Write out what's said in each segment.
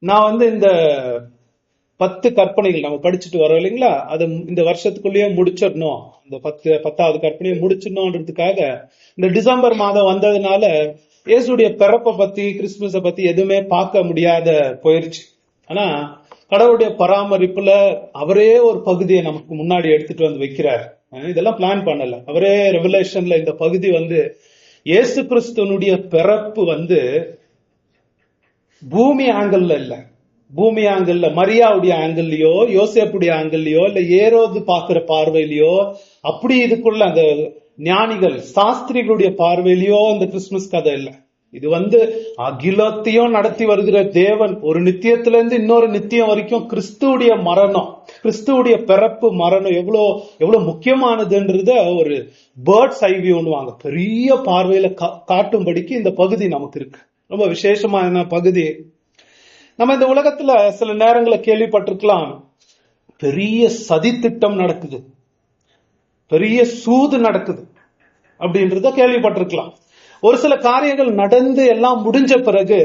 நான் இந்த 10 கற்பனைகள் நம்ம படிச்சுட்டு வரோம் இல்லைங்களா, அது இந்த வருஷத்துக்குள்ளேயே முடிச்சிடணும். இந்த 10வது கற்பனையை முடிச்சிடணும்ன்றதுக்காக இந்த டிசம்பர் மாதம் வந்ததுனால இயேசுடைய பிறப்பை பத்தி கிறிஸ்துமஸை பத்தி எதுவுமே பார்க்க முடியாத போயிருச்சு. ஆனா கடவுளுடைய பராமரிப்புல அவரே ஒரு பகுதியை நமக்கு முன்னாடி எடுத்துட்டு வந்து வைக்கிறார். இதெல்லாம் பிளான் பண்ணல, அவரே ரெவலேஷன்ல இந்த பகுதி இயேசு கிறிஸ்துவனுடைய பிறப்பு பூமி ஆங்கிள் இல்ல, பூமி ஆங்கிள் மரியாவுடைய ஆங்கிள்லயோ யோசேப்புடைய ஆங்கிள்லயோ இல்ல ஏரோது பாக்குற பார்வையிலயோ அப்படி இதுக்குள்ள அந்த ஞானிகள் சாஸ்திரிகளுடைய பார்வையிலயோ இந்த கிறிஸ்துமஸ் கதை இல்ல. இது அகிலத்தையும் நடத்தி வருகிற தேவன் ஒரு நித்தியத்துல இருந்து இன்னொரு நித்தியம் வரைக்கும் கிறிஸ்துவுடைய மரணம், கிறிஸ்துவுடைய பிறப்பு மரணம் எவ்வளவு முக்கியமானதுன்றத ஒரு பேர்ட்ஸ் ஐ வியூன்னுவாங்க, பெரிய பார்வையில காட்டும்படிக்கு இந்த பகுதி நமக்கு இருக்கு. ரொம்ப விசேஷமான பகுதி. நம்ம இந்த உலகத்துல சில நேரங்களை கேள்விப்பட்டிருக்கலாம், பெரிய சதித்திட்டம் நடக்குது, பெரிய சூது நடக்குது அப்படின்றத கேள்விப்பட்டிருக்கலாம். ஒரு சில காரியங்கள் நடந்து எல்லாம் முடிஞ்ச பிறகு,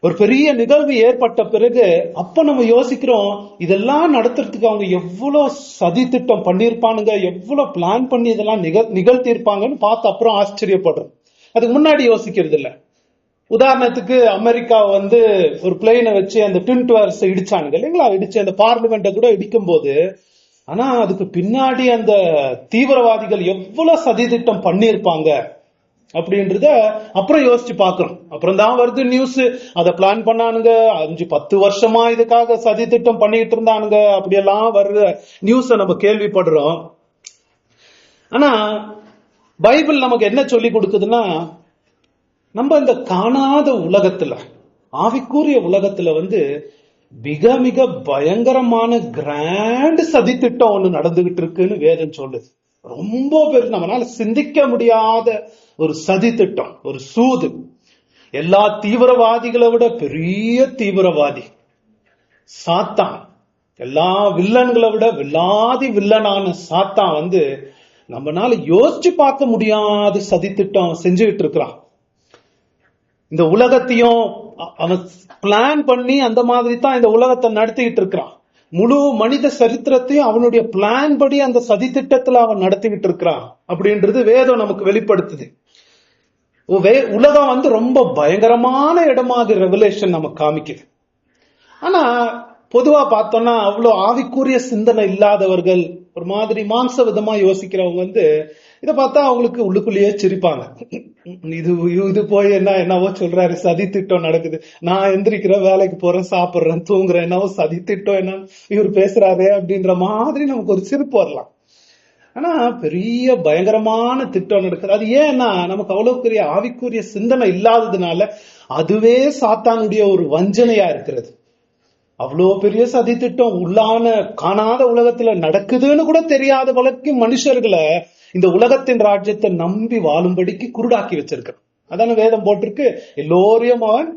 ஒரு பெரிய நிகழ்வு ஏற்பட்ட பிறகு அப்ப நம்ம யோசிக்கிறோம், இதெல்லாம் நடத்துறதுக்கு அவங்க எவ்வளவு சதி திட்டம் பண்ணிருப்பானுங்க, எவ்வளவு பிளான் பண்ணி இதெல்லாம் நிகழ்த்திருப்பாங்கன்னு பார்த்து அப்புறம் ஆச்சரியப்படுறோம். அதுக்கு முன்னாடி யோசிக்கிறது இல்ல. உதாரணத்துக்கு அமெரிக்கா ஒரு பிளெயினை வச்சு அந்த ட்வின் டவர்ஸ் இடிச்சானுங்க இல்லைங்களா, இடிச்சு அந்த பார்லிமெண்ட்டை கூட இடிக்கும் போது, ஆனா அதுக்கு பின்னாடி அந்த தீவிரவாதிகள் எவ்வளவு சதி திட்டம் பண்ணிருப்பாங்க அப்படின்றத அப்புறம் யோசிச்சு பாக்குறோம். அப்புறம் தான் வருது நியூஸ், அதை பிளான் பண்ணானுங்க, 5-10 வருஷமா இதுக்காக சதி திட்டம் பண்ணிட்டு இருந்தானுங்க, அப்படியெல்லாம் வர்ற நியூஸ நம்ம கேள்விப்படுறோம். ஆனா பைபிள் நமக்கு என்ன சொல்லி கொடுக்குதுன்னா, நம்ம இந்த காணாத உலகத்துல, ஆவிக்குரிய உலகத்துல மிக மிக பயங்கரமான கிராண்ட் சதி திட்டம் ஒண்ணு நடந்துகிட்டு இருக்குன்னு வேதம் சொல்லுது. ரொம்ப பேர் நம்மளால சிந்திக்க முடியாத ஒரு சதி திட்டம், ஒரு சூது. எல்லா தீவிரவாதிகளை விட பெரிய தீவிரவாதி சாத்தான், எல்லா வில்லன்களை விட வில்லாதி வில்லனான சாத்தான் நம்மனால யோசிச்சு பார்க்க முடியாத சதி திட்டம் செஞ்சுக்கிட்டு இருக்கிறான். இந்த உலகத்தையும் அவன் பிளான் பண்ணி அந்த மாதிரி தான் இந்த உலகத்தை நடத்திக்கிட்டு இருக்கிறான். முழு மனித சரித்திரத்தையும் அவனுடைய பிளான் படி அந்த சதி திட்டத்துல அவன் நடத்திக்கிட்டு இருக்கிறான் அப்படின்றது வேதம் நமக்கு வெளிப்படுத்துது. உலகம் ரொம்ப பயங்கரமான இடமாக ரெவலேஷன் நமக்கு காமிக்குது. ஆனா பொதுவா பார்த்தோம்னா அவ்வளவு ஆவிக்குரிய சிந்தனை இல்லாதவர்கள், ஒரு மாதிரி மாம்ச விதமா யோசிக்கிறவங்க இதை பார்த்தா அவங்களுக்கு உள்ளுக்குள்ளேயே சிரிப்பாங்க. இது போய் என்னவோ சொல்றாரு, சதி திட்டம் நடக்குது, நான் எந்திரிக்கிறேன், வேலைக்கு போறேன், சாப்பிடுறேன், தூங்குறேன், என்னவோ சதி திட்டம் என்ன இவர் பேசுறாரு அப்படின்ற மாதிரி நமக்கு ஒரு சிரிப்பு வரலாம். ஆனா பெரிய பயங்கரமான திட்டம் நடக்குது. அது ஏன்னா நமக்கு அவ்வளவு பெரிய ஆவிக்குரிய சிந்தனை இல்லாததுனால அதுவே சாத்தானுடைய ஒரு வஞ்சனையா இருக்கிறது. அவ்வளோ பெரிய சதி திட்டம் உள்ளான காணாத உலகத்துல நடக்குதுன்னு கூட தெரியாத வழக்கு மனுஷர்களை இந்த உலகத்தின் ராஜ்யத்தை நம்பி வாழும்படிக்கு குருடாக்கி வச்சிருக்கான். அதான வேதம் போட்டிருக்கு, எல்லோரையும் அவன்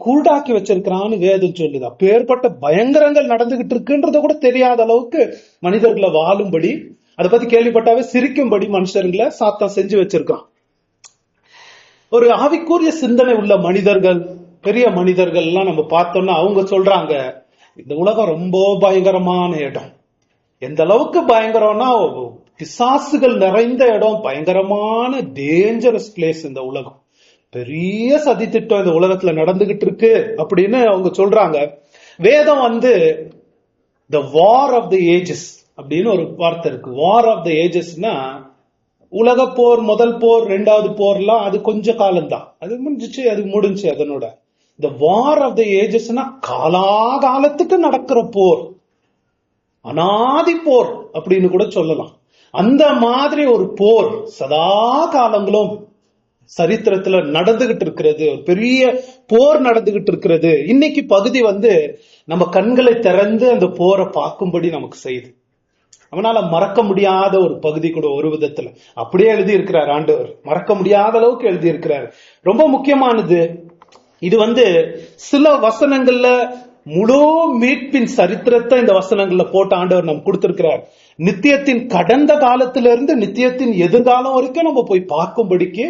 குருடாக்கி வச்சிருக்கிறான்னு வேதம் சொல்லுது. அப்பேற்பட்ட பயங்கரங்கள் நடந்துகிட்டு இருக்குன்றத கூட தெரியாத அளவுக்கு மனிதர்களை வாழும்படி, அதை பத்தி கேள்விப்பட்டாவே சிரிக்கும்படி மனுஷர்களை சாத்தான் செஞ்சு வச்சிருக்கான். ஒரு ஆவிக்குரிய சிந்தனை உள்ள மனிதர்கள், பெரிய மனிதர்கள் எல்லாம் நம்ம பார்த்தோம்னா அவங்க சொல்றாங்க, இந்த உலகம் ரொம்ப பயங்கரமான இடம். எந்த அளவுக்கு பயங்கரம்னா, பிசாசுகள் நிறைந்த இடம், பயங்கரமான டேஞ்சரஸ் பிளேஸ் இந்த உலகம், பெரிய சதி திட்டம் இந்த உலகத்துல நடந்துகிட்டு இருக்கு அப்படின்னு அவங்க சொல்றாங்க. வேதம் த வார் ஆஃப் த ஏஜஸ் அப்படின்னு ஒரு வார்த்தை இருக்கு. வார் ஆஃப் த ஏஜஸ்னா உலக போர், முதல் போர், 2வது போர்லாம் அது கொஞ்ச காலம்தான், அது முடிஞ்சிச்சு, அது முடிஞ்சு. அதனோட இந்த வார் ஆஃப் த ஏஜஸ்னா காலாகாலத்துக்கு நடக்கிற போர், அனாதி போர் அப்படின்னு கூட சொல்லலாம். அந்த மாதிரி ஒரு போர் சதா காலங்களும் சரித்திரத்துல நடந்துகிட்டு இருக்கிறது, ஒரு பெரிய போர் நடந்துகிட்டு இருக்கிறது. இன்னைக்கு பகுதி நம்ம கண்களை திறந்து அந்த போரை பார்க்கும்படி நமக்கு செய்யுது. அவனால மறக்க முடியாத ஒரு பகுதி கூட ஒரு விதத்துல அப்படியே எழுதி இருக்கிறார் ஆண்டவர், மறக்க முடியாத அளவுக்கு எழுதி இருக்கிறார். ரொம்ப முக்கியமானது இது. சில வசனங்கள்ல முழு மீட்பின் சரித்திரத்தை இந்த வசனங்கள்ல போட்ட ஆண்டவர் நம்ம கொடுத்திருக்கிறார். நித்தியத்தின் கடந்த காலத்திலிருந்து நித்தியத்தின் எதிர்காலம் வரைக்கும் நம்ம போய் பார்க்கும்படிக்கு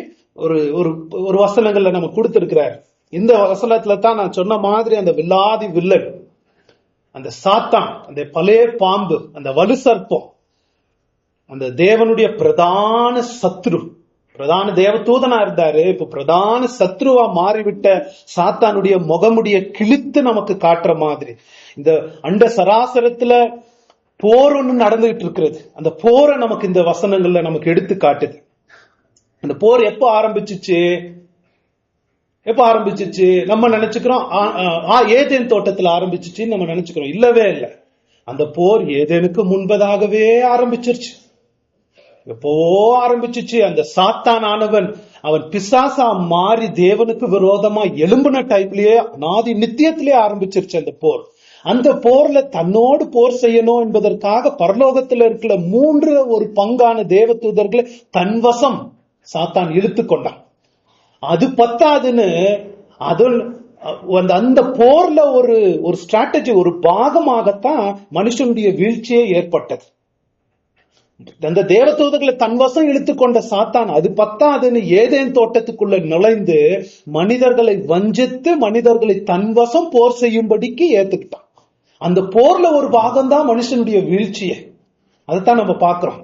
ஒரு வசனங்கள்ல நம்ம கொடுத்திருக்கிறார். இந்த வசனத்துல தான் நான் சொன்ன மாதிரி அந்த வில்லாதி வில்லன், அந்த சாத்தான், அந்த பழைய பாம்பு, அந்த வலு சர்ப்பம், அந்த தேவனுடைய பிரதான சத்ரு, பிரதான தேவதூதனா இருந்தாரு, இப்ப பிரதான சத்ருவா மாறிவிட்ட சாத்தானுடைய முகமுடிய கிழித்து நமக்கு காட்டுற மாதிரி இந்த அண்ட சராசரத்துல போர் ஒண்ணு நடந்துகிட்டு இருக்கிறது. அந்த போரை நமக்கு இந்த வசனங்கள்ல நமக்கு எடுத்து காட்டுது. அந்த போர் எப்ப ஆரம்பிச்சிச்சு? நம்ம நினைச்சுக்கிறோம் ஏதேன் தோட்டத்துல ஆரம்பிச்சிச்சுன்னு நம்ம நினைச்சுக்கிறோம். இல்லவே இல்லை. அந்த போர் ஏதேனுக்கு முன்பதாகவே ஆரம்பிச்சிருச்சு. எப்போ ஆரம்பிச்சிச்சு? அந்த சாத்தான் ஆனவன் அவன் பிசாசா மாறி தேவனுக்கு விரோதமா எழும்பின டைம்லயே நாதி நித்தியத்திலே ஆரம்பிச்சிருச்சு அந்த போர். அந்த போர்ல தன்னோடு போர் செய்யணும் என்பதற்காக பரலோகத்துல இருக்கிற 3/4 தேவதூதர்களை தன்வசம் சாத்தான் இழுத்து கொண்டான். அது பத்தாதுன்னு அந்த போர்ல ஒரு ஸ்ட்ராட்டஜி, ஒரு பாகமாகத்தான் மனுஷனுடைய வீழ்ச்சியே ஏற்பட்டது. அந்த தேவதூதர்களை தன்வசம் இழுத்துக்கொண்ட சாத்தான் அது பத்தாதுன்னு ஏதேன் தோட்டத்துக்குள்ள நுழைந்து மனிதர்களை வஞ்சித்து மனிதர்களை தன்வசம் போர் செய்யும்படிக்கு ஏத்துக்கிட்டான். அந்த போர்ல ஒரு பாகம்தான் மனுஷனுடைய வீழ்ச்சியை. அதைத்தான் நம்ம பாக்குறோம்.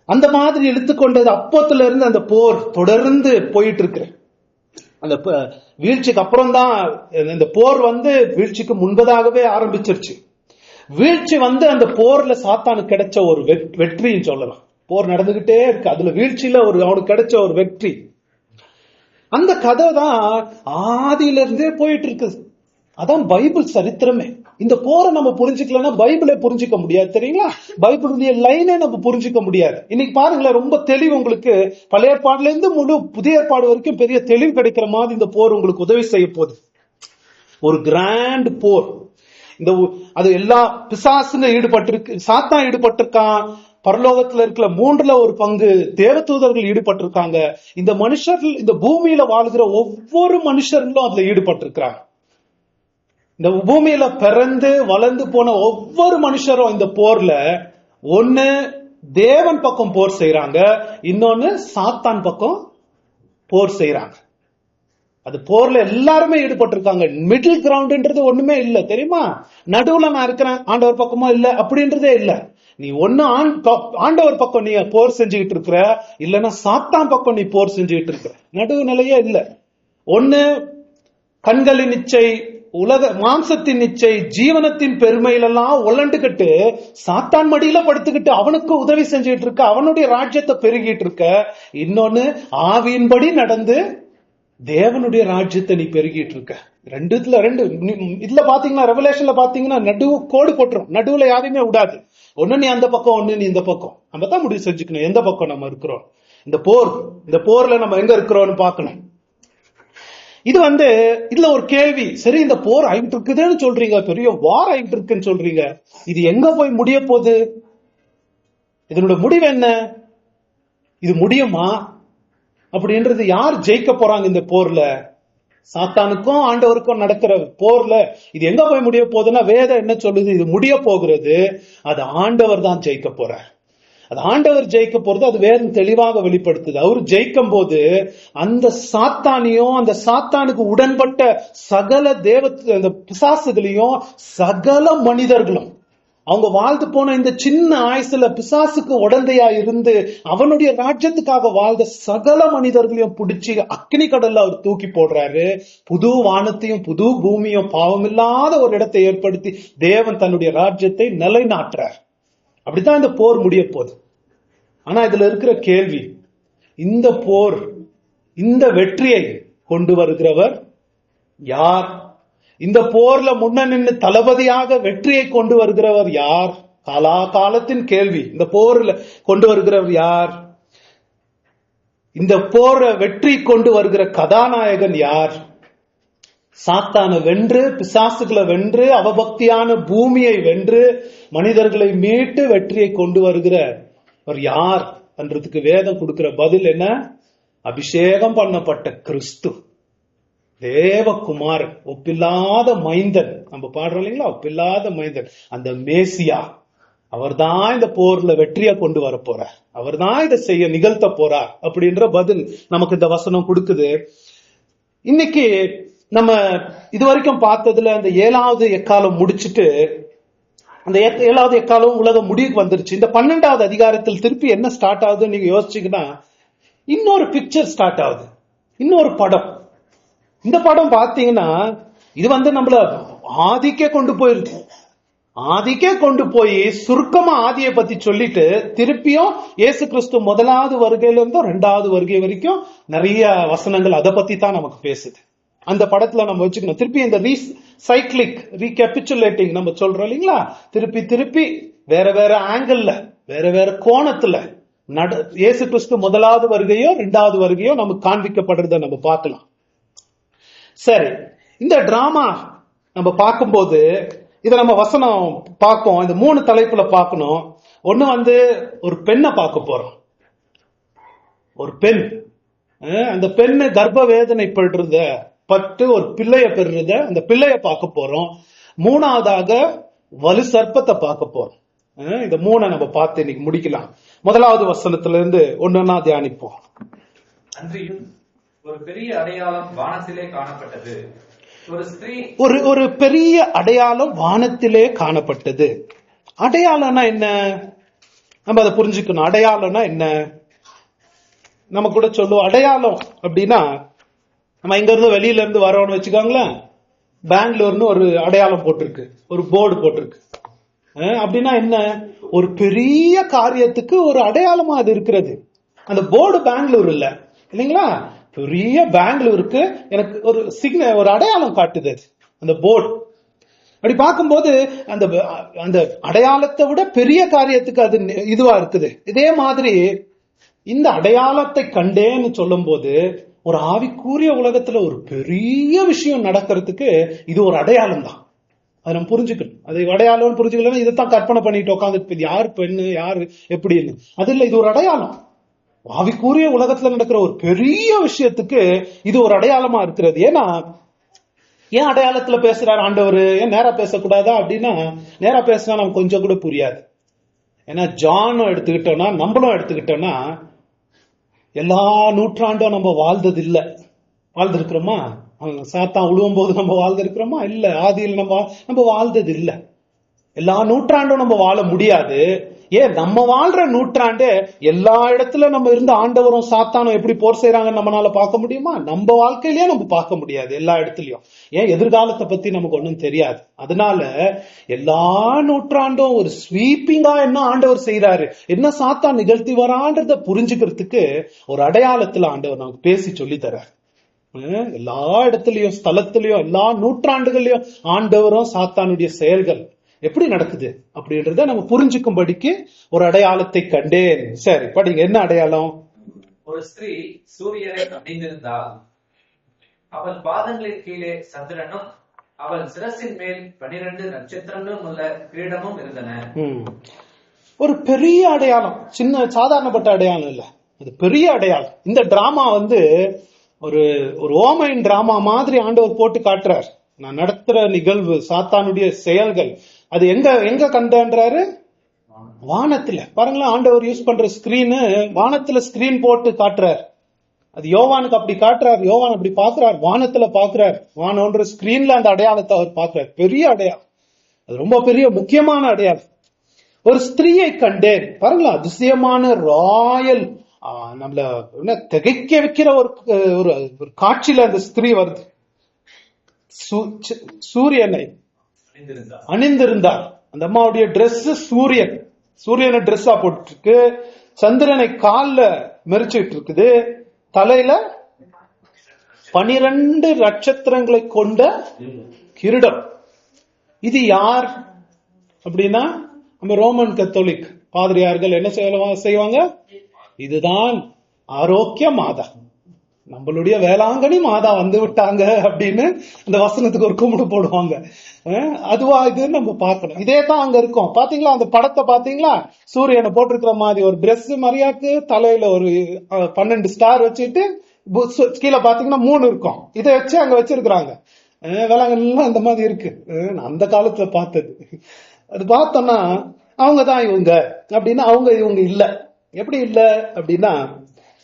அந்த மாதிரி இழுத்துக்கொண்டது அப்பத்துல இருந்து அந்த போர் தொடர்ந்து போயிட்டு இருக்கு. அந்த வீழ்ச்சிக்கு அப்புறம் தான் இந்த போர் வீழ்ச்சிக்கு முன்பதாகவே ஆரம்பிச்சிருச்சு. வீழ்ச்சி அந்த போர்ல சாத்தானுக்கு கிடைச்ச ஒரு வெற்றின்னு சொல்லலாம். போர் நடந்துகிட்டே இருக்கு, அதுல வீழ்ச்சியில அவனுக்கு கிடைச்ச ஒரு வெற்றி. அந்த கதை தான் ஆதியில இருந்தே போயிட்டு இருக்குது. அதான் பைபிள் சரித்திரமே. இந்த போரை நம்ம புரிஞ்சுக்கலன்னா பைபிளை புரிஞ்சுக்க முடியாது, தெரியுங்களா? பைபிளுடைய லைனே நம்ம புரிஞ்சுக்க முடியாது. இன்னைக்கு பாருங்களேன், ரொம்ப தெளிவு உங்களுக்கு பழைய ஏற்பாடுல இருந்து முழு புதிய ஏற்பாடு வரைக்கும் பெரிய தெளிவு கிடைக்கிற மாதிரி இந்த போர் உங்களுக்கு உதவி செய்ய போகுது. ஒரு கிராண்ட் போர். அது எல்லா பிசாசுங்க ஈடுபட்டிருக்கு, சாத்தான் ஈடுபட்டிருக்கான். பரலோகத்துல இருக்கிற 3/4 தேவதூதர்கள் ஈடுபட்டிருக்காங்க. இந்த மனுஷர்கள், இந்த பூமியில வாழ்கிற ஒவ்வொரு மனுஷர்களும் அதுல ஈடுபட்டிருக்கிறாங்க. இந்த பூமியில பிறந்து வளர்ந்து போன ஒவ்வொரு மனுஷரும் இந்த போர்ல ஒண்ணு தேவன் பக்கம் போர் செய்யறாங்க, இன்னொன்னு சாத்தான் பக்கம் போர் செய்யறாங்க. அது போர்ல எல்லாருமே ஈடுபட்டிருக்காங்க. மிடில் கிரவுண்ட்ன்றது ஒண்ணுமே இல்ல, தெரியுமா? நடுவுல நான் இருக்கிறேன், ஆண்டவர் பக்கமா இல்ல அப்படின்றதே இல்ல. நீ ஒண்ணு ஆண்டவர் பக்கம் நீ போர் செஞ்சுக்கிட்டு இருக்கிற, இல்லன்னா சாத்தான் பக்கம் நீ போர் செஞ்சுக்கிட்டு இருக்கிற. நடுவு நிலையே இல்ல. ஒண்ணு கண்களின் இச்சை, உலக மாம்சத்தின் இச்சை, ஜீவனத்தின் பெருமையிலெல்லாம் உலண்டுகிட்டு சாத்தான் மடியில படுத்துக்கிட்டு அவனுக்கு உதவி செஞ்சுட்டு இருக்க, அவனுடைய ராஜ்யத்தை பெருகிட்டு இருக்க. இன்னொன்னு ஆவியின்படி நடந்து தேவனுடைய ராஜ்யத்தை நீ பெருகிட்டு இருக்க. ரெண்டு இதுல பாத்தீங்கன்னா, ரெவலேஷன்ல பாத்தீங்கன்னா நடுவு கோடு போட்டுரும், நடுவுல யாரையுமே விடாது. ஒண்ணு நீ அந்த பக்கம், ஒண்ணு நீ இந்த பக்கம். நம்ம தான் முடிவு செஞ்சுக்கணும் எந்த பக்கம் நம்ம இருக்கிறோம். இந்த போர்ல நம்ம எங்க இருக்கிறோம்னு பாக்கணும். இது இதுல ஒரு கேள்வி. சரி, இந்த போர் ஆகிட்டு இருக்குதுன்னு சொல்றீங்க, பெரிய வார் ஆகிட்டு இருக்குன்னு சொல்றீங்க, இது எங்க போய் முடிய போகுது? இதனோட முடிவு என்ன? இது முடியுமா அப்படின்றது? யார் ஜெயிக்க போறாங்க இந்த போர்ல? சாத்தானுக்கும் ஆண்டவருக்கும் நடக்கிற போர்ல இது எங்க போய் முடிய போகுதுன்னா, வேதம் என்ன சொல்லுது? இது முடிய போகிறது, அது ஆண்டவர் தான் ஜெயிக்க போறார். அது ஆண்டவர் ஜெயிக்க போறது, அது வேதம் தெளிவாக வெளிப்படுத்துது. அவர் ஜெயிக்கும் போது அந்த சாத்தானையும், அந்த சாத்தானுக்கு உடன்பட்ட சகல அந்த பிசாசுகளையும், சகல மனிதர்களும், அவங்க வாழ்ந்து போன இந்த சின்ன ஆயுசுல பிசாசுக்கு உடந்தையா இருந்து அவனுடைய ராஜ்யத்துக்காக வாழ்ந்த சகல மனிதர்களையும் பிடிச்சி அக்னி கடல்ல அவர் தூக்கி போடுறாரு. புது வானத்தையும் புது பூமியும் பாவமில்லாத ஒரு இடத்தை ஏற்படுத்தி தேவன் தன்னுடைய ராஜ்யத்தை நிலைநாட்டுறார். அப்படித்தான் இந்த போர் முடிய போகுது. ஆனா இதுல இருக்கிற கேள்வி, இந்த போர், இந்த வெற்றியை கொண்டு வருகிறவர் யார்? இந்த போர்ல முன்ன நின்று தளபதியாக வெற்றியை கொண்டு வருகிறவர் யார்? காலத்தின் கேள்வி. இந்த போர்ல கொண்டு வருகிறவர் யார்? இந்த போர வெற்றி கொண்டு வருகிற கதாநாயகன் யார்? சாத்தானை வென்று, பிசாசுகளை வென்று, அவபக்தியான பூமியை வென்று, மனிதர்களை மீட்டு வெற்றியை கொண்டு வருகிற யார் என்றதுக்கு வேதம் கொடுக்கிற பதில் என்ன? அபிஷேகம் பண்ணப்பட்ட கிறிஸ்து, தேவகுமார், ஒப்பில்லாத மைந்தன். நம்ம பாடுறோம் இல்லைங்களா, ஒப்பில்லாத மைந்தன், அந்த மேசியா. அவர் தான் இந்த போர்ல வெற்றியை கொண்டு வர போறார், அவர் தான் இதை செய்ய நிகழ்த்த போறார் அப்படின்ற பதில் நமக்கு இந்த வசனம் கொடுக்குது. இன்னைக்கு நம்ம இதுவரைக்கும் பார்த்ததுல அந்த 7வது எக்காலம் முடிச்சுட்டு, அந்த 7வது எக்காலம் உலகம் முடிவுக்கு வந்துருச்சு. இந்த 12வது அதிகாரத்தில் திருப்பி என்ன ஸ்டார்ட் ஆகுதுன்னு நீங்க யோசிச்சீங்கன்னா, இன்னொரு பிக்சர் ஸ்டார்ட் ஆகுது, இன்னொரு படம். இந்த படம் பாத்தீங்கன்னா இது நம்மள ஆதிக்கே கொண்டு போயிருக்கு. ஆதிக்கே கொண்டு போய் சுருக்கமா ஆதியை பத்தி சொல்லிட்டு திருப்பியும் இயேசு கிறிஸ்து 1வது வருகையில இருந்தும் 2வது வருகை வரைக்கும் நிறைய வசனங்கள் அதை பத்தி தான் நமக்கு பேசுது. அந்த படத்துல நம்ம வச்சுக்கணும். திருப்பி இந்த சைக்ளிக் ரீகேபிச்சுலேட்டிங் நம்ம சொல்றோம் இல்லைங்களா, திருப்பி திருப்பி வேற வேற ஆங்கிள், வேற வேற கோணத்துல இயேசு கிறிஸ்து 1வது வருகையோ 2வது வருகையோ நமக்கு காண்பிக்கப்படுறத நம்ம பார்க்கலாம். சரி, இந்த டிராமா நம்ம பார்க்கும்போது இத நம்ம வசனம் பார்ப்போம். இந்த 3 தலைப்புல பார்க்கணும். ஒண்ணு ஒரு பெண்ணை பார்க்க போறோம். ஒரு பெண், அந்த பெண்ணு கர்ப்ப வேதனை பட்டு ஒரு பிள்ளைய பெறுறத, அந்த பிள்ளைய பார்க்க போறோம். 3வதாக வலு சர்ப்பத்தை பார்க்க போறோம். இந்த 3 நம்ம பார்த்து இன்னைக்கு முடிக்கலாம். 1வது வசனத்துல இருந்து ஒன்னொன்னா தியானிப்போம். அன்றியும் ஒரு பெரிய அடையாளம் வானத்திலே காணப்பட்டது. ஒரு பெரிய அடையாளம் வானத்திலே காணப்பட்டது. அடையாளம்னா என்ன? நம்ம அதை புரிஞ்சுக்கணும். அடையாளம்னா என்ன? நம்ம கூட சொல்லுவோம் அடையாளம் அப்படின்னா, நம்ம இங்க இருந்து வெளியில இருந்து வரோம்னு வச்சுக்கோங்களேன், பெங்களூர்னு ஒரு அடையாளம் போட்டிருக்கு, ஒரு போர்டு போட்டிருக்கு. அப்படின்னா என்ன? ஒரு பெரிய காரியத்துக்கு ஒரு அடையாளமா அது இருக்கிறது. அந்த போர்டு பெங்களூர் இல்ல இல்லைங்களா, பெரிய பெங்களூருக்கு எனக்கு ஒரு ஒரு அடையாளம் காட்டுது அந்த போர்டு. அப்படி பார்க்கும்போது அந்த அடையாளத்தை விட பெரிய காரியத்துக்கு அது இதுவா இருக்குது. இதே மாதிரி இந்த அடையாளத்தை கண்டேன்னு சொல்லும் போது ஒரு ஆவிக்குரிய உலகத்துல ஒரு பெரிய விஷயம் நடக்கிறதுக்கு இது ஒரு அடையாளம் தான். அதை நம்ம புரிஞ்சுக்கணும். அதை அடையாளம்னு புரிஞ்சுக்கலாம். இதைத்தான் கற்பனை பண்ணிட்டு உட்காந்துட்டு யாரு பெண்ணு யாரு எப்படின்னு, அது இல்ல, இது ஒரு அடையாளம். ஆவிக்குரிய உலகத்துல நடக்கிற ஒரு பெரிய விஷயத்துக்கு இது ஒரு அடையாளமா இருக்கிறது. ஏன் அடையாளத்துல பேசுறாரு ஆண்டவர்? ஏன் நேரா பேசக்கூடாதா அப்படின்னா, நேரா பேசினா நமக்கு கொஞ்சம் கூட புரியாது. ஏன்னா ஜானும் எடுத்துக்கிட்டோம்னா, நம்மளும் எடுத்துக்கிட்டோம்னா, எல்லா நூற்றாண்டும் நம்ம வாழ்ந்தது இல்ல. வாழ்ந்திருக்கிறோமா? சாத்தான் உழுவும் போது நம்ம வாழ்ந்திருக்கிறோமா? இல்ல. ஆதியில் நம்ம வாழ்ந்தது இல்ல. எல்லா நூற்றாண்டும் நம்ம வாழ முடியாது. ஏன் நம்ம வாழ்ற நூற்றாண்டு எல்லா இடத்துல நம்ம இருந்த ஆண்டவரும் சாத்தானும் எப்படி போர் செய்யறாங்கன்னு நம்மளால பார்க்க முடியுமா? நம்ம வாழ்க்கையிலேயே நம்ம பார்க்க முடியாது எல்லா இடத்துலயும். ஏன்? எதிர்காலத்தை பத்தி நமக்கு ஒன்றும் தெரியாது. அதனால எல்லா நூற்றாண்டும் ஒரு ஸ்வீப்பிங்கா என்ன ஆண்டவர் செய்யறாரு, என்ன சாத்தான் நிகழ்த்தி வரான்றத புரிஞ்சுக்கிறதுக்கு ஒரு அடையாளத்துல ஆண்டவர் நமக்கு பேசி சொல்லி தர்றாரு. எல்லா இடத்துலயும் ஸ்தலத்திலயும் எல்லா நூற்றாண்டுகள்லயும் ஆண்டவரும் சாத்தானுடைய செயல்கள் எப்படி நடக்குது அப்படின்றத நம்ம புரிஞ்சுக்கும்படிக்கு ஒரு அடையாளத்தை கண்டேன். சரி, படிங்க. என்ன அடையாளம்? ஒரு ஸ்திரீ சூரியனை அணிந்திருந்தாள். அவள் பாதங்களின் கீழே சந்திரனும் அவள் சிரசின் மேல் 12 நட்சத்திரங்களும் உள்ள கிரீடமும் இருந்தன. ஒரு பெரிய அடையாளம், சின்ன சாதாரணப்பட்ட அடையாளம் இல்ல, அது பெரிய அடையாளம். இந்த டிராமா ஒரு ஓமைன் டிராமா மாதிரி ஆண்டவர் போட்டு காட்டுறார். நான் நடத்துற நிகழ்வு, சாத்தானுடைய செயல்கள், அது எங்க கண்டான்றாரு? வானத்துல. பாருங்களேன், ஆண்டவர் யூஸ் பண்ற ஸ்கிரீனு வானத்துல ஸ்கிரீன் போட்டு காட்டுறார். அது யோவானுக்கு அப்படி காட்டுறாரு. யோவான் அப்படி பாக்குறாரு, வானத்துல பாக்குறாரு. வானம்ன்ற ஸ்கிரீன்ல அந்த அடையாளத்தை அவர் பாக்குறாரு. பெரிய அடையாளம், அது ரொம்ப பெரிய முக்கியமான அடையாளம். ஒரு ஸ்திரீயை கண்டேன். பாருங்களா, அதிசயமான ராயல், நம்மள திகைக்க வைக்கிற ஒரு காட்சியில அந்த ஸ்திரீ வருது. சூரியனை அணிந்திருந்தார். அந்த அம்மாவுடைய டிரெஸ் சூரியனை டிரெஸ்ஸா போட்டுருக்கு. சந்திரனை கால்ல மெரிச்சிட்டு இருக்குது. தலையில 12 நட்சத்திரங்களை கொண்ட கிரீடம். இது யார் அப்படின்னா, நம்ம ரோமன் கத்தோலிக் பாதிரியார்கள் என்ன செய்வாங்க? இதுதான் ஆரோக்கிய மாதா, நம்மளுடைய வேளாங்கண்ணி மாதா வந்து விட்டாங்க அப்படின்னு அந்த வசனத்துக்கு ஒரு கும்பிடு போடுவாங்க. அதுவா இதுன்னு நம்ம பார்க்கணும். இதே தான் அங்க இருக்கும். பாத்தீங்களா, அந்த படத்தை பாத்தீங்களா? சூரியனை போட்டிருக்கிற மாதிரி ஒரு பிரஸ் மரியாக்கு தலையில ஒரு 12 ஸ்டார் வச்சுட்டு கீழே பாத்தீங்கன்னா 3 இருக்கும். இதை வச்சு அங்க வச்சிருக்கிறாங்க. வேளாங்கண்ணிலாம் அந்த மாதிரி இருக்கு. அந்த காலத்துல பார்த்தது. அது பார்த்தோம்னா அவங்கதான் இவங்க அப்படின்னா, அவங்க இவங்க இல்ல. எப்படி இல்ல அப்படின்னா,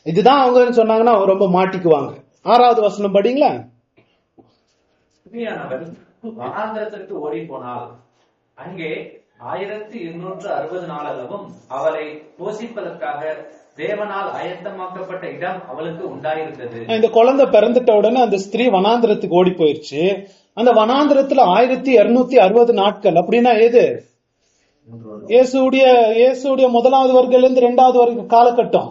இதுதான் அவங்க சொன்னாங்கன்னா ரொம்ப மாட்டிக்குவாங்க. 6வது வசனம் படிங்களா. ஸ்திரீயானவள் வனாந்திரத்திற்கு ஓடி போனாள். அங்கே 1260 நாளளவும் அவளை போஷிப்பதற்காக தேவனால் ஆயத்தமாக்கப்பட்ட இடம் அவளுக்கு உண்டாயிருந்தது. இந்த குழந்தை பிறந்துட்ட உடனே அந்த ஸ்திரீ வனாந்திரத்துக்கு ஓடி போயிருச்சு. அந்த வனாந்திரத்துல 1260 நாட்கள் அப்படின்னா ஏது? இயேசுடைய முதலாவது வருகையில இருந்து 2வது வரைக்கும் காலகட்டம்.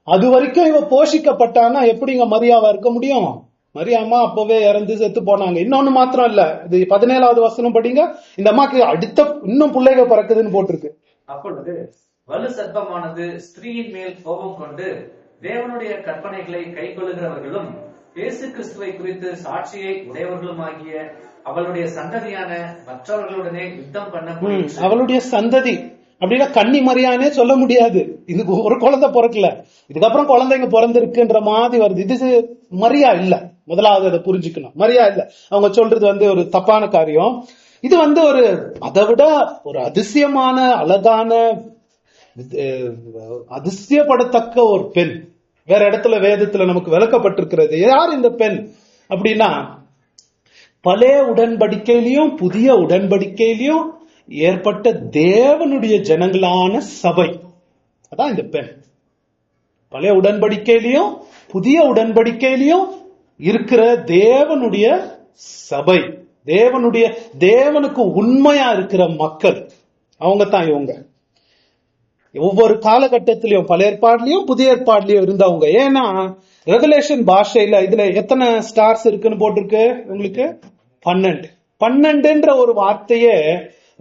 அது வரைக்கும் இவ போஷிக்கப்பட்டான்னா எப்படிங்க மரியாவா இருக்க முடியும்? மரியாமா அப்பவே இறந்து செத்து போனாங்க. இன்னொன்னு மாத்திரம் இல்ல, இது 17வது வசனம் படிங்க. இந்த அம்மாக்கு அடுத்த இன்னும் பிள்ளைக பிறக்குதுன்னு போட்டிருக்கு. அப்பொழுது வலு சர்ப்பமானது ஸ்திரீயின் மேல் கோபம் கொண்டு தேவனுடைய கற்பனைகளை கை கொள்ளுகிறவர்களும் இயேசு கிறிஸ்துவை குறித்து சாட்சியை உடையவர்களுமாகிய அவளுடைய சந்ததியான மற்றவர்களுடனே யுத்தம் பண்ண அவளுடைய சந்ததி அப்படின்னா கன்னி மரியானே சொல்ல முடியாது. இதுக்கு ஒரு குழந்தை பிறக்கல, இதுக்கப்புறம் குழந்தைங்க பிறந்திருக்குன்ற மாதிரி வருது. இது மரியா இல்ல. முதலாவது அதை புரிஞ்சுக்கணும். மரியா இல்ல. அவங்க சொல்றது ஒரு தப்பான காரியம். இது ஒரு அதை விட ஒரு அதிசயமான அழகான அதிசயப்படத்தக்க ஒரு பெண் வேற இடத்துல வேதத்துல நமக்கு விளக்கப்பட்டிருக்கிறது. யார் இந்த பெண் அப்படின்னா, பழைய உடன்படிக்கையிலையும் புதிய உடன்படிக்கையிலையும் ஏற்பட்ட தேவனுடைய ஜனங்களான சபை. அதான் இந்த பெண். பழைய உடன்படிக்கையிலையும் புதிய உடன்படிக்கையிலையும் இருக்கிற தேவனுடைய சபை, தேவனுக்கு உண்மையா இருக்கிற மக்கள், அவங்க தான் இவங்க. ஒவ்வொரு காலகட்டத்திலையும் பழைய ஏற்பாடுலயும் புதிய ஏற்பாடுலயும் இருந்தவங்க. ஏன்னா ரெவலேஷன் பாஷையில இதுல எத்தனை ஸ்டார்ஸ் இருக்குன்னு போட்டிருக்கு உங்களுக்கு? 12 ஒரு வார்த்தையே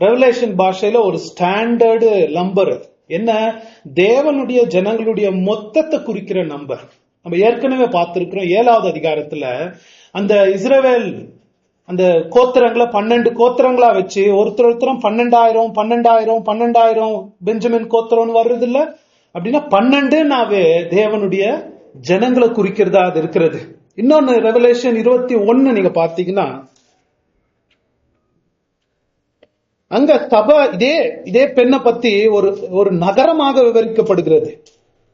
ரெவலேஷன் பாஷையில ஒரு ஸ்டாண்டர்டு நம்பர். என்ன? தேவனுடைய ஜனங்களுடைய மொத்தத்தை குறிக்கிற நம்பர். நம்ம ஏற்கனவே பார்த்திருக்கிறோம் 7வது அதிகாரத்துல அந்த இஸ்ரவேல் அந்த கோத்திரங்களை 12 கோத்திரங்களா வச்சு ஒருத்தரும் 12,000 பெஞ்சமின் கோத்திரம்னு வர்றது இல்ல. அப்படின்னா 12 தேவனுடைய ஜனங்களை குறிக்கிறதா அது இருக்கிறது. இன்னொன்னு ரெவலேஷன் 21 நீங்க பாத்தீங்கன்னா அங்க சபை இதே பெண்ணை பத்தி ஒரு நகரமாக விவரிக்கப்படுகிறது.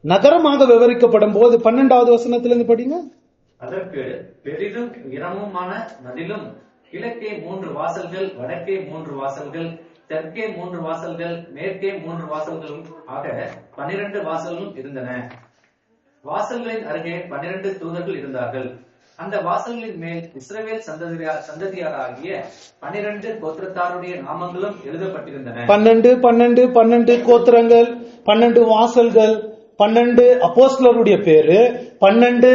நகரமாக விவரிக்கப்படும் போது 12வது வசனத்துல இருந்து படிங்க. அதற்கு பெரிதும் உயரமுமான நதிலும் கிழக்கே 3 வாசல்கள், வடக்கே 3 வாசல்கள், தெற்கே 3 வாசல்கள், மேற்கே 3 வாசல்களும் ஆக 12 வாசல்களும் இருந்தன. வாசல்களின் அருகே 12 தூதர்கள் இருந்தார்கள். அந்த வாசல்களின் மேல் இஸ்ரவேல் சந்ததியாராகிய 12 கோத்திரத்தாருடைய நாமங்களும் எழுதப்பட்டிருந்தன. 12 கோத்திரங்கள், 12 வாசல்கள், 12 அப்போஸ்தலருடைய பேரு, 12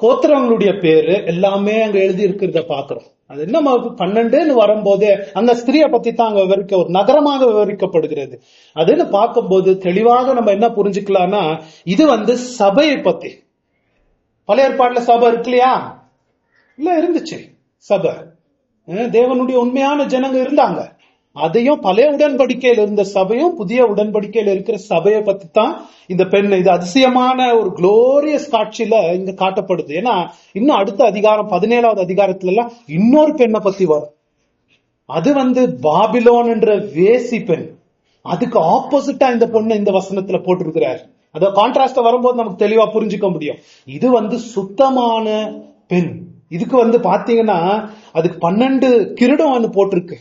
கோத்திரங்களுடைய பேரு எல்லாமே அங்க எழுதி இருக்கிறத பாக்குறோம். அது என்ன 12 வரும்போது அந்த ஸ்திரியை பத்தி தான் அங்க ஒரு நகரமாக விவரிக்கப்படுகிறது. அதுன்னு பார்க்கும்போது தெளிவாக நம்ம என்ன புரிஞ்சுக்கலாம்னா, இது சபையை பத்தி. பழைய ஏற்பாட்டுல சபை இருக்கு இல்லையா? இல்ல, இருந்துச்சு சபை. தேவனுடைய உண்மையான ஜனங்க இருந்தாங்க. அதையும் பழைய உடன்படிக்கையில் இருந்த சபையும் புதிய உடன்படிக்கையில் இருக்கிற சபையை பத்தி தான் இந்த பெண் இது அதிசயமான ஒரு குளோரியஸ் காட்சியில இங்க காட்டப்படுது. ஏன்னா இன்னும் அடுத்த அதிகாரம் 17வது அதிகாரத்துல எல்லாம் இன்னொரு பெண்ணை பத்தி வரும். அது பாபிலோன் என்ற வேசி பெண். அதுக்கு ஆப்போசிட்டா இந்த பொண்ணு இந்த வசனத்துல போட்டிருக்கிறார். அத கான்ட்ராஸ்ட் வரும்போது நமக்கு தெளிவா புரிஞ்சுக்க முடியும். இது சுத்தமான பெண். இதுக்கு பாத்தீங்கன்னா அதுக்கு 12 கிரீடம் போட்டிருக்கு.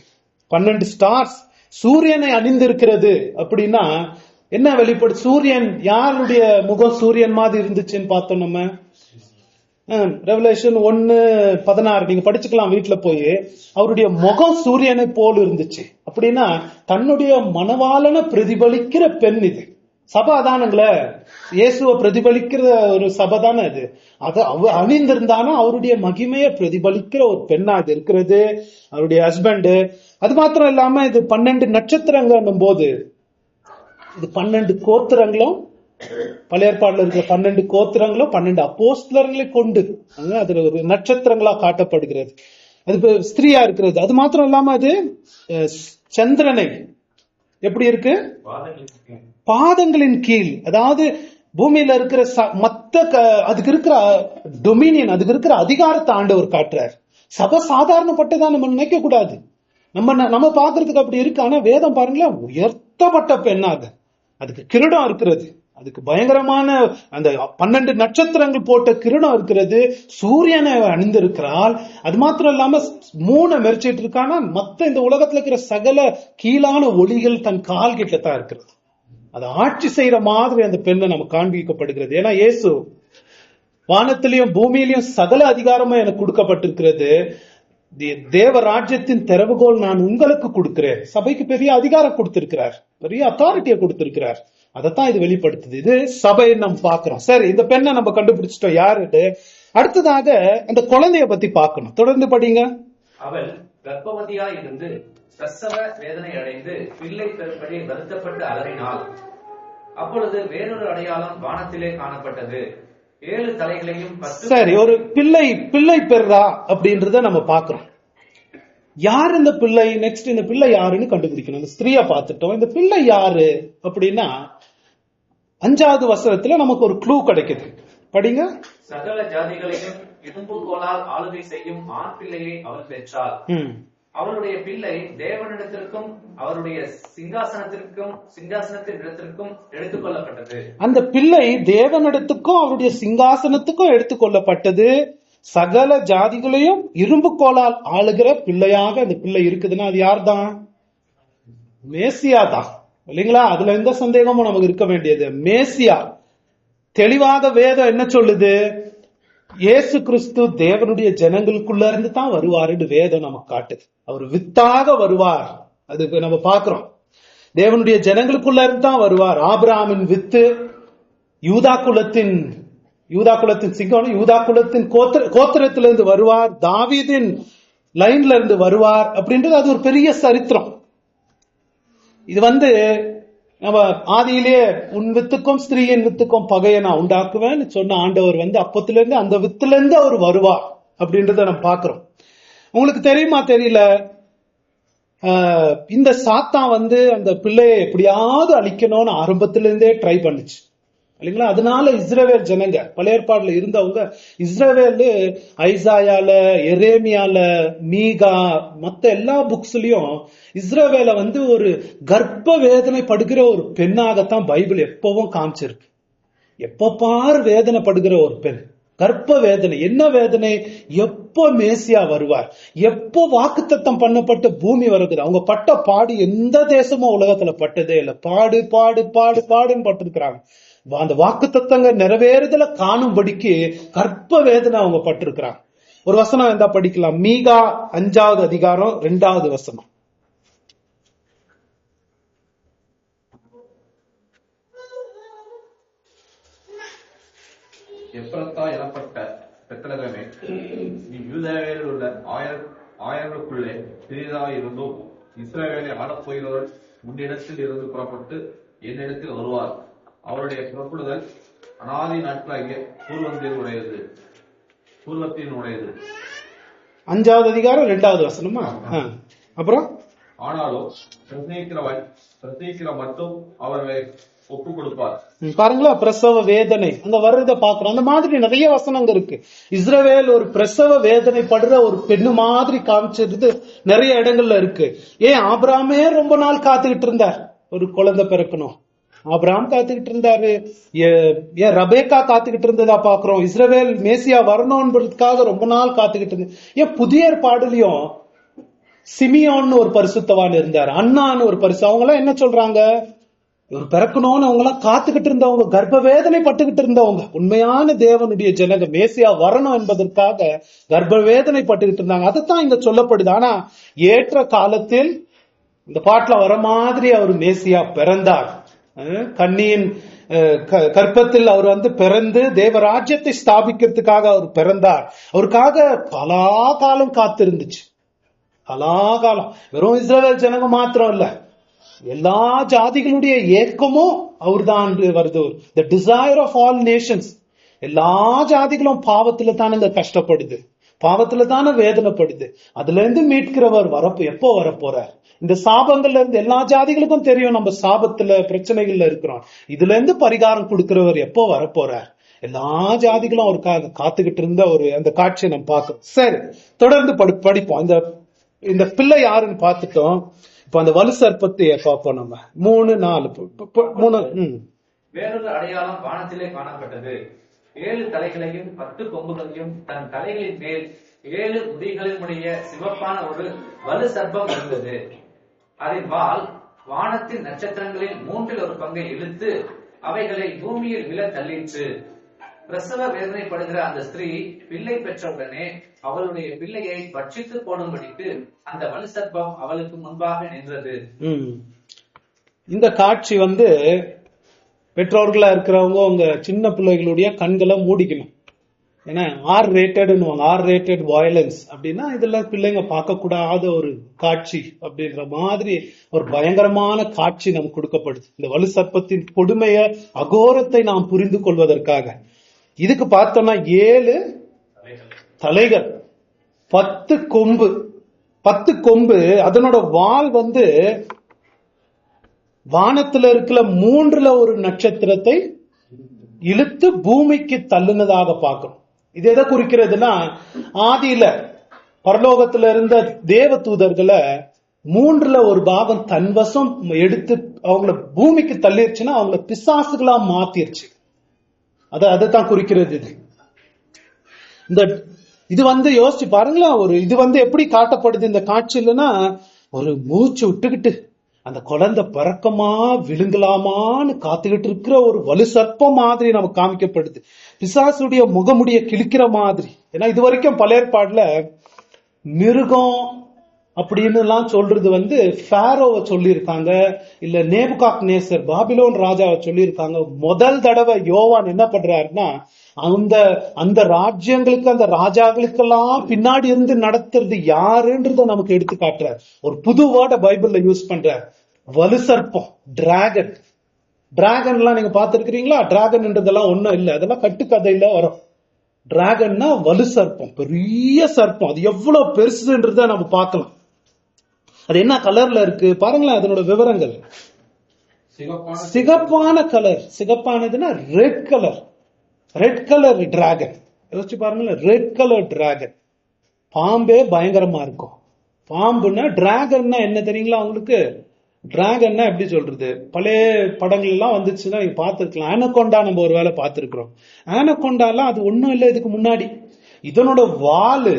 12 ஸ்டார்ஸ் சூரியனை அணிந்திருக்கிறது. அப்படின்னா என்ன வெளிப்படு? சூரியன் யாருடைய முகம் சூரியன் மாதிரி இருந்துச்சுன்னு பார்த்தோம் நம்ம. ரெவலேஷன் 1:16 நீங்க படிச்சுக்கலாம் வீட்டுல போய். அவருடைய முகம் சூரியனை போல் இருந்துச்சு. அப்படின்னா தன்னுடைய மணவாளனை பிரதிபலிக்கிற பெண் இது. சபை அதானுங்களே, இயேசுவை பிரதிபலிக்கிற ஒரு சபை தானே அது. அதை அணிந்திருந்தானா அவருடைய மகிமையை பிரதிபலிக்கிற ஒரு பெண்ணா இது இருக்கிறது. அவருடைய ஹஸ்பண்ட். அது மாத்திரம் இல்லாம இது 12 நட்சத்திரங்கள் போது இது 12 கோத்திரங்களும் பழைய ஏற்பாடுல இருக்கிற 12 கோத்திரங்களும் 12 அப்போஸ்தலர்களை கொண்டு அதுல ஒரு நட்சத்திரங்களா காட்டப்படுகிறது. அது ஸ்திரீயா இருக்கிறது. அது மாத்திரம் இல்லாம அது சந்திரனை எப்படி இருக்கு? பாதங்களின் கீழ். அதாவது பூமியில இருக்கிற அதுக்கு இருக்கிற டொமினியன், அதுக்கு இருக்கிற அதிகாரத்தை ஆண்டவர் காட்டுறார். சபை சாதாரணப்பட்டதான் நம்ம நினைக்க கூடாது. நம்ம பாக்குறதுக்கு அப்படி இருக்கு. ஆனா வேதம் பாருங்களேன், உயர்த்தப்பட்ட பெண்ணாக அதுக்கு கிரீடம் இருக்கிறது. அதுக்கு பயங்கரமான அந்த 12 நட்சத்திரங்கள் போட்ட கிரணம் இருக்கிறது. சூரியனை அணிந்திருக்கிறாள். அது மாத்திரம் இல்லாம 3 மெரிச்சிட்டு இருக்கானா, மத்த இந்த உலகத்துல இருக்கிற சகல கீழான ஒளிகள் தன் கால் கிட்ட தான் இருக்கிறது. அதை ஆட்சி செய்யற மாதிரி அந்த பெண்ணை நமக்கு காண்பிக்கப்படுகிறது. ஏன்னா இயேசு வானத்திலையும் பூமியிலையும் சகல அதிகாரமும் எனக்கு கொடுக்கப்பட்டிருக்கிறது, தேவ ராஜ்யத்தின் திறவுகோல் நான் உங்களுக்கு கொடுக்கிறேன். சபைக்கு பெரிய அதிகாரம் கொடுத்திருக்கிறார், பெரிய அத்தாரிட்டியை கொடுத்திருக்கிறார். அதைத்தான் இது வெளிப்படுத்துது. இது சபையை நம்ம பாக்குறோம். சரி, இந்த பெண்ணை நம்ம கண்டுபிடிச்சிட்டோம் யாருன்னு. அடுத்ததாக அந்த குழந்தைய பத்தி பார்க்கணும். தொடர்ந்து படிங்க. அவள் கர்ப்பவதியாய் இருந்து பிரசவ வேதனை அடைந்து பிள்ளை பெறும்படி வருத்தப்பட்டு அலறினாள். அப்பொழுது வேறொரு அடையாளம் வானத்திலே காணப்பட்டது. 7 தலைகளையும் 10. சரி, ஒரு பிள்ளை பெறா அப்படின்றத நம்ம பாக்குறோம். யார் இந்த பிள்ளை? நெக்ஸ்ட் இந்த பிள்ளை யாருன்னு கண்டுபிடிக்கணும். இந்த ஸ்திரீய பார்த்துட்டோம். இந்த பிள்ளை யாரு அப்படின்னா 5வது வசனத்துல நமக்கு ஒரு க்ளூ கிடைக்குது. படிங்க. சகல ஜாதிகளையும் இடும்புகோலால் ஆளுகை செய்யும் ஆண் பிள்ளையை அவள் பெற்றாள். அவளுடைய பிள்ளை தேவனிடத்திற்கும் அவருடைய சிங்காசனத்தின் இடத்திற்கும் எடுத்துக்கொள்ளப்பட்டது. அந்த பிள்ளை தேவனிடத்துக்கும் அவருடைய சிங்காசனத்துக்கும் எடுத்துக்கொள்ளப்பட்டது. சகல ஜாதிகளையும் இரும்பு கோலால் ஆளுகிற பிள்ளையாக அந்த பிள்ளை இருக்குதுன்னா அது யார் தான்? மேசியா தான், இல்லைங்களா? அதுல எந்த சந்தேகமும் நமக்கு இருக்க வேண்டியது. மேசியா. தெளிவாக வேதம் என்ன சொல்லுது? இயேசு கிறிஸ்து தேவனுடைய ஜனங்களுக்குள்ள இருந்து தான் வருவாருன்னு வேதம் நமக்கு காட்டுது. அவர் வித்தாக வருவார். அது நம்ம பாக்குறோம். தேவனுடைய ஜனங்களுக்குள்ள இருந்து தான் வருவார். ஆபிரகாமின் வித்து, யூதா குலத்தின் சிங்கம், யூதா குலத்தின் கோத்திரத்திலிருந்து வருவார். தாவீதின் லைன்ல இருந்து வருவார் அப்படின்றது அது ஒரு பெரிய சரித்திரம். இது நம்ம ஆதியிலேயே உன் வித்துக்கும் ஸ்திரீயின் வித்துக்கும் பகையை நான் உண்டாக்குவேன்னு சொன்ன ஆண்டவர் அப்பத்திலிருந்து அந்த வித்துல இருந்து அவர் வருவார் அப்படின்றத நம்ம பாக்குறோம். உங்களுக்கு தெரியுமா தெரியல, இந்த சாத்தான் அந்த பிள்ளையை எப்படியாவது அழிக்கணும்னு ஆரம்பத்திலிருந்தே ட்ரை பண்ணுச்சு, இல்லைங்களா? அதனால இஸ்ரவேல் ஜனங்க, பழைய ஏற்பாடுல இருந்தவங்க இஸ்ரவேல் ஐசாயால, எரேமியால, மீகா, மத்த எல்லா புக்ஸ்லயும் இஸ்ரவேல ஒரு கர்ப்ப வேதனை படுகிற ஒரு பெண்ணாகத்தான் பைபிள் எப்பவும் காமிச்சிருக்கு. எப்ப பார் வேதனை படுகிற ஒரு பெண், கர்ப்ப வேதனை. என்ன வேதனை? எப்போ மேசியா வருவார், எப்போ வாக்குத்தத்தம் பண்ணப்பட்ட பூமி வருகிறது. அவங்க பட்ட பாடு எந்த தேசமும் உலகத்துல பட்டதே இல்லை. பாடு பாடு பாடு பாடுன்னு பட்டிருக்கிறாங்க. அந்த வாக்கு தத்தங்க நிறைவேறுதல காணும்படிக்கு கர்ப்ப வேதனை அவங்க பட்டிருக்கிறாங்க. ஒரு வசனம் இருந்தா படிக்கலாம். மீகா 5வது அதிகாரம் 2வது வசனம். எப்ராத்தா எனப்பட்ட பெத்லகமே, நீ யூதேயாவில் உள்ள ஆயிரங்களுக்குள்ளே சிறியதாக இருந்தும் இஸ்ரவேலை ஆளப்போகிறவர் முன்னிடத்தில் இருந்து புறப்பட்டு என்னிடத்தில் வருவார். அவருடைய புறப்படுதல் அநாதி நாட்களாகிய பூர்வத்தினுடையது. 5வது அதிகாரம் 2வது வசனமா? அப்புறம் ஆனாலும் பிரசங்கிக்கிற மட்டும் அவர்களை ஒப்பு கொடுப்பார். பாருங்களா, பிரசவ வேதனை அங்க வர்றத பாக்குறோம். அந்த மாதிரி நிறைய வசனங்க இருக்கு. இஸ்ரவேல் ஒரு பிரசவ வேதனை படுற ஒரு பெண்ணு மாதிரி காமிச்சிருது நிறைய இடங்கள்ல இருக்கு. ஏன் ஆபிரகாமே ரொம்ப நாள் காத்துக்கிட்டு இருந்தார் ஒரு குழந்தை பிறக்கணும். ஆபிரகாம் காத்துக்கிட்டு இருந்தாரு. ஏன் ரபேக்கா காத்துக்கிட்டு இருந்ததா பாக்குறோம். இஸ்ரவேல் மேசியா வரணும்ன்றதுக்காக ரொம்ப நாள் காத்துக்கிட்டு இருந்தது. ஏன் புதிய ஏற்பாடுலயும் சிமியோன்னு ஒரு பரிசுத்தவான் இருந்தார், அண்ணான்னு ஒரு அவங்க எல்லாம் என்ன சொல்றாங்க? இவர் பிறக்கணும்னு அவங்க எல்லாம் காத்துக்கிட்டு இருந்தவங்க, கர்ப்ப வேதனை பட்டுக்கிட்டு இருந்தவங்க, உண்மையான தேவனுடைய ஜனங்க, மேசியா வரணும் என்பதற்காக கர்ப்ப வேதனை பட்டுக்கிட்டு இருந்தாங்க. அதைத்தான் இங்க சொல்லப்படுது. ஆனா ஏற்ற காலத்தில் இந்த பாட்டுல வர மாதிரி அவர் மேசியா பிறந்தார். கன்னியின் கர்ப்பத்தில் அவர் பிறந்து தேவராஜ்யத்தை ஸ்தாபிக்கிறதுக்காக அவர் பிறந்தார். அவருக்காக பலாகாலம் காத்திருந்துச்சு. பலாகாலம். வெறும் இஸ்ரவேல் ஜனங்க மாத்திரம் இல்ல, எல்லா ஜாதிகளுடைய ஏக்கமும் அவர் தான் வருது. தி டிசைர் ஆஃப் ஆல் நேஷன்ஸ். எல்லா ஜாதிகளும் பாவத்துல தானே கஷ்டப்படுது, பாவத்துல தானே வேதனைப்படுது. அதுல இருந்து மீட்கிறவர் எப்போ வரப்போறார்? இந்த சாபங்கள்ல இருந்து எல்லா ஜாதிகளுக்கும் தெரியும் நம்ம சாபத்துல பிரச்சனைகள்ல இருக்கிறோம். இதுல இருந்து பரிகாரம் கொடுக்கிறவர் எப்போ வரப்போறார்? எல்லா ஜாதிகளும் அவருக்காக காத்துக்கிட்டு இருந்த அந்த காட்சியை நம்ம பார்க்கிறோம். சரி, தொடர்ந்து படிப்போம். இந்த பிள்ளை யாருன்னு பார்த்துட்டோம். இப்ப அந்த வலு சர்ப்பத்தை பார்ப்போம். நம்ம 3-4 வேறொரு அடையாளம் வானத்திலே காணப்பட்டது. 7 தலைகளையும் 10 கொம்புகளையும் தன் தலைகளின் மேல் 7 முடிகளினுடைய சிவப்பான ஒரு வலு சர்ப்பம் இருந்தது. அதன் வால் வானத்தின் நட்சத்திரங்களில் 1/3 இழுத்து அவைகளை பூமியில் விழ தள்ளிற்று. பிரசவ வேதனைப்படுகிற அந்த ஸ்திரீ பிள்ளை பெற்றவுடனே அவளுடைய பிள்ளையை பட்சித்து போடும்படிக்கு அந்த வலு சர்ப்பம் அவளுக்கு முன்பாக நின்றது. இந்த காட்சி பெற்றோர்களா இருக்கிறவங்க உங்க சின்ன பிள்ளைகளுடைய கண்களை மூடிக்கணும். ஏன்னா R-rated வயலன்ஸ் அப்படின்னா இதுல பிள்ளைங்க பார்க்க கூடாத ஒரு காட்சி அப்படின்ற மாதிரி ஒரு பயங்கரமான காட்சி நமக்கு கொடுக்கப்படுது. இந்த வலு சர்ப்பத்தின் கொடுமைய அகோரத்தை நாம் புரிந்து கொள்வதற்காக. இதுக்கு பார்த்தோம்னா 7 தலைகள், 10 கொம்பு. 10 கொம்பு, அதனோட வால் வானத்துல இருக்கிற 1/3 நட்சத்திரத்தை இழுத்து பூமிக்கு தள்ளுனதாக பார்க்கணும். இது எதை குறிக்கிறதுனா, ஆதியில பரலோகத்துல இருந்த தேவ தூதர்களை 1/3 தன்வசம் எடுத்து அவங்கள பூமிக்கு தள்ளிருச்சுன்னா அவங்கள பிசாசுகளா மாத்திருச்சு. அதைத்தான் குறிக்கிறது. இது யோசிச்சு பாருங்களேன். இது எப்படி காட்டப்படுது இந்த காட்சியிலனா, ஒரு மூச்சு விட்டுக்கிட்டு அந்த குழந்தை பறக்கமா விழுங்கலாமான்னு காத்துக்கிட்டு இருக்கிற ஒரு வலு சர்ப்பம் மாதிரி நமக்கு காமிக்கப்படுது. பிசாசுடைய முகமுடிய கிழிக்கிற மாதிரி. ஏன்னா இது வரைக்கும் பழைய ஏற்பாடுல மிருகம் அப்படின்னு எல்லாம் சொல்றது ஃபாரோவை சொல்லியிருக்காங்க, இல்ல நேபுகாத்நேசர் பாபிலோன் ராஜாவை சொல்லியிருக்காங்க. முதல் தடவை யோவான் என்ன பண்றாருன்னா, அந்த ராஜ்யங்களுக்கு அந்த ராஜாக்களுக்கெல்லாம் பின்னாடி இருந்து நடத்துறது யாருன்றத நமக்கு எடுத்து காட்டுறாரு. ஒரு புது வேர்ட பைபிள்ல யூஸ் பண்றாரு, வலு சர்ப்பம், டிராகன். டிராகன் எல்லாம் நீங்க பாத்துருக்கீங்களா? டிராகன்ன்றதெல்லாம் ஒண்ணும் இல்ல, அதெல்லாம் கட்டுக்கதையில வரும். டிராகன்னா வலு சர்ப்பம், பெரிய சர்ப்பம். அது எவ்வளவு பெருசுன்றத நம்ம பார்க்கலாம். அது என்ன கலர்ல இருக்கு பாருங்களேன். அதனோட விவரங்கள் சிகப்பான கலர். சிகப்பானதுன்னா red colour. Red colour dragon. யோசிச்சு பாருங்களேன், ரெட் கலர் டிராகன். பாம்பே பயங்கரமா இருக்கும். பாம்புன்னா டிராகன்னா என்ன தெரியுங்களா உங்களுக்கு? டிராகன்னா எப்படி சொல்றது, பழைய படங்கள் எல்லாம் வந்துச்சுன்னா நீங்க பார்த்திருக்கலாம். ஆனகொண்டா நம்ம ஒரு வேளை பார்த்திருக்கிறோம். ஆனகொண்டாலாம் அது ஒண்ணும் இல்லை இதுக்கு முன்னாடி. இதனோட வாலு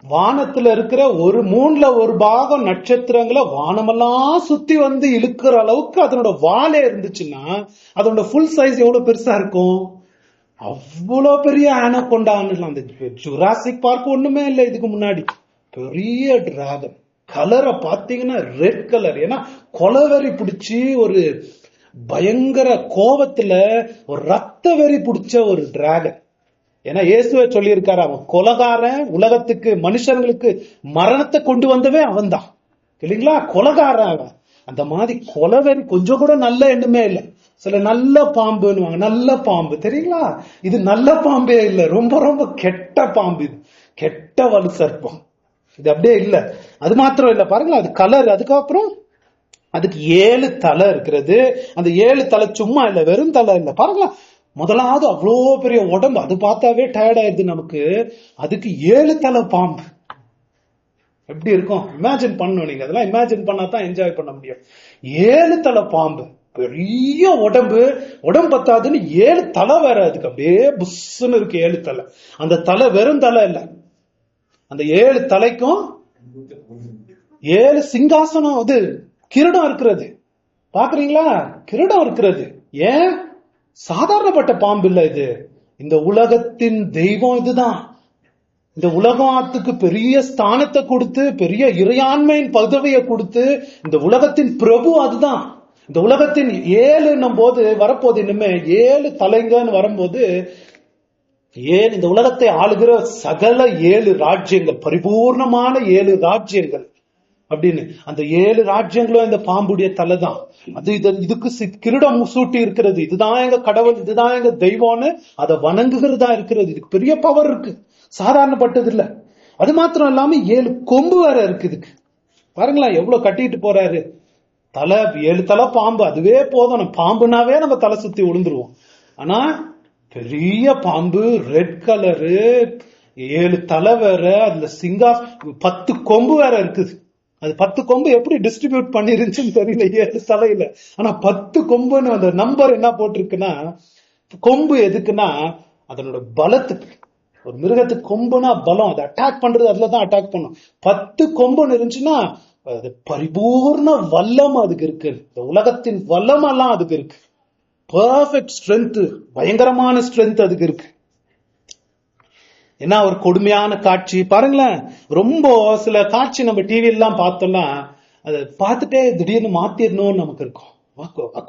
வானத்துல இருக்கிற 1/3 நட்சத்திரங்களை வானமெல்லாம் சுத்தி இழுக்கிற அளவுக்கு அதனோட வாலே இருந்துச்சுன்னா அதனோட ஃபுல் சைஸ் எவ்வளவு பெருசா இருக்கும்? அவ்வளவு பெரிய ஆனகொண்டான்னு. அந்த ஜுராசிக் பார்க் ஒண்ணுமே இல்லை இதுக்கு முன்னாடி. பெரிய டிராகன். கலரை பாத்தீங்கன்னா ரெட் கலர். ஏன்னா கொலவெறி பிடிச்சி ஒரு பயங்கர கோபத்துல ஒரு ரத்த வெறி பிடிச்ச ஒரு டிராகன். ஏன்னா இயேசுவே சொல்லியிருக்காரு, அவன் கொலகாரன், உலகத்துக்கு மனுஷங்களுக்கு மரணத்தை கொண்டு வந்தவே அவன் தான் இல்லைங்களா? கொலகாரன் அவன். அந்த மாதிரி கொலவெறி கொஞ்சம் கூட நல்ல எண்ணமே இல்லை. சில நல்ல பாம்புன்னு, நல்ல பாம்பு தெரியுங்களா? இது நல்ல பாம்பே இல்லை, ரொம்ப ரொம்ப கெட்ட பாம்பு. இது கெட்ட வலு சர்ப்பம். இது அப்படியே இல்ல. அது மாத்திரம் இல்ல, பாருங்களா அது கலர். அதுக்கப்புறம் அதுக்கு 7 தலை இருக்கிறது. அந்த 7 தலை சும்மா இல்ல, வெறும் தலை இல்ல. பாருங்களா, முதலாவது அவ்வளோ பெரிய உடம்பு, அது பார்த்தாவே டயர்ட் ஆயிடுது நமக்கு. அதுக்கு 7 தலை பாம்பு எப்படி இருக்கும் இமேஜின் பண்ணணும். நீங்க அதெல்லாம் இமேஜின் பண்ணாதான் என்ஜாய் பண்ண முடியும். 7 தலை பாம்பு, பெரிய உடம்பு. உடம்பு பத்தாதுன்னு 7 தலை வேற. அதுக்கு அப்படியே புஷ்ன்னு இருக்கு 7 தலை. அந்த தலை வெறும் தலை இல்ல, அந்த 7 தலைக்கும் 7 சிங்காசனம், அது கிரீடம் இருக்கிறது. பாக்குறீங்களா? கிரீடம் இருக்கிறது. ஏன்? சாதாரணப்பட்ட பாம்பு இல்ல இது. இந்த உலகத்தின் தெய்வம் இதுதான். இந்த உலகத்துக்கு பெரிய ஸ்தானத்தை கொடுத்து, பெரிய இறையாண்மையின் பதவியை கொடுத்து, இந்த உலகத்தின் பிரபு அதுதான். இந்த உலகத்தின் 7 போது வரப்போது, இனிமே 7 தலைங்கன்னு வரும்போது, ஏன் இந்த உலகத்தை ஆளுகிற சகல 7 ராஜ்யங்கள், பரிபூர்ணமான 7 ராஜ்யங்கள் அப்படின்னு, அந்த 7 ராஜ்யங்களும் இந்த பாம்புடைய தலை தான். அது இதுக்கு கிரீடம் சூட்டி இருக்கிறது. இதுதான் எங்க கடவுள், இதுதான் எங்க தெய்வம்னு அதை வணங்குகிறதா இருக்கிறது. இதுக்கு பெரிய பவர் இருக்கு, சாதாரணப்பட்டது இல்ல. அது மாத்திரம் இல்லாம 7 கொம்பு வேற இருக்கு இதுக்கு. பாருங்களா எவ்வளவு கட்டிட்டு போறாரு. தலை 7 தலை பாம்பு, அதுவே போதும். பாம்புனாவே நம்ம தலை சுத்தி விழுந்துருவோம். ஆனா பெரிய பாம்பு, ரெட் கலரு, 7 தலை வேற, அதுல 10 கொம்பு வேற இருக்குது. அது 10 கொம்பு எப்படி டிஸ்ட்ரிபியூட் பண்ணிருந்துச்சுன்னு தெரியல 7 தலையில. ஆனா 10 கொம்புன்னு அந்த நம்பர் என்ன போட்டிருக்குன்னா, கொம்பு எதுக்குன்னா அதனோட பலத்துக்கு. ஒரு மிருகத்துக்கு கொம்புனா பலம், அதை அட்டாக் பண்றது அதுலதான் அட்டாக் பண்ணும். 10 கொம்புன்னு இருந்துச்சுன்னா அது பரிபூர்ண வல்லம் அதுக்கு இருக்கு. இந்த உலகத்தின் வல்லம் எல்லாம் அதுக்கு இருக்கு. பெர்ஃபெக்ட் ஸ்ட்ரென்த், பயங்கரமான ஸ்ட்ரென்த் அதுக்கு இருக்கு. என்ன ஒரு கொடுமையான காட்சி பாருங்களேன். ரொம்ப சில காட்சி நம்ம டிவி எல்லாம் பார்த்தோம்னா அதை பார்த்துட்டே திடீர்னு மாத்திரணும்னு நமக்கு இருக்கும்.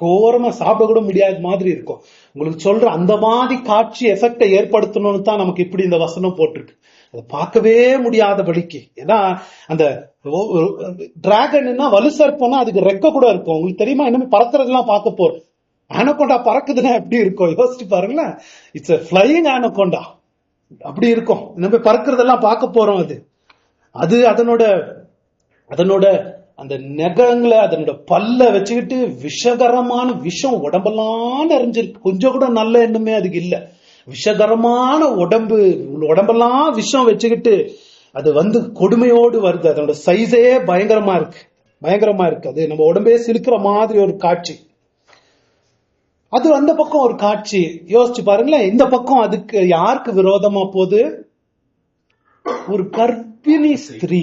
கோரமா சாப்பிட கூட முடியாத மாதிரி இருக்கும். உங்களுக்கு சொல்ற அந்த மாதிரி காட்சி எஃபெக்டை ஏற்படுத்தணும்னு தான் நமக்கு இப்படி இந்த வசனம் போட்டிருக்கு. அதை பார்க்கவே முடியாதபடிக்கு. ஏன்னா அந்த டிராகன்னா வலுசற்போனா அதுக்கு ரெக்க கூட இருக்கும். உங்களுக்கு தெரியுமா? இனிமே பறக்கிறதெல்லாம் பார்க்க போறோம். ஆனகொண்டா பறக்குதுன்னா எப்படி இருக்கும் யோசிச்சு பாருங்களேன். It's a flying anaconda. அப்படி இருக்கும். நம்ம பறக்கிறதெல்லாம் பார்க்க போறோம். அது அதனோட அந்த நகங்களை அதனோட பல்ல வச்சுக்கிட்டு விஷகரமான விஷம் உடம்பெல்லாம் நிறைஞ்சிருக்கு. கொஞ்சம் கூட நல்ல எண்ணமே அதுக்கு இல்ல. விஷகரமான உடம்பெல்லாம் விஷம் வச்சுக்கிட்டு அது கொடுமையோடு வருது. அதனோட சைஸே பயங்கரமா இருக்கு. அது நம்ம உடம்பே சிலுக்கிற மாதிரி ஒரு காட்சி. அது அந்த பக்கம் ஒரு காட்சி. யோசிச்சு பாருங்களேன். இந்த பக்கம் அதுக்கு யாருக்கு விரோதமா போகுது? ஒரு கர்ப்பிணி ஸ்திரீ.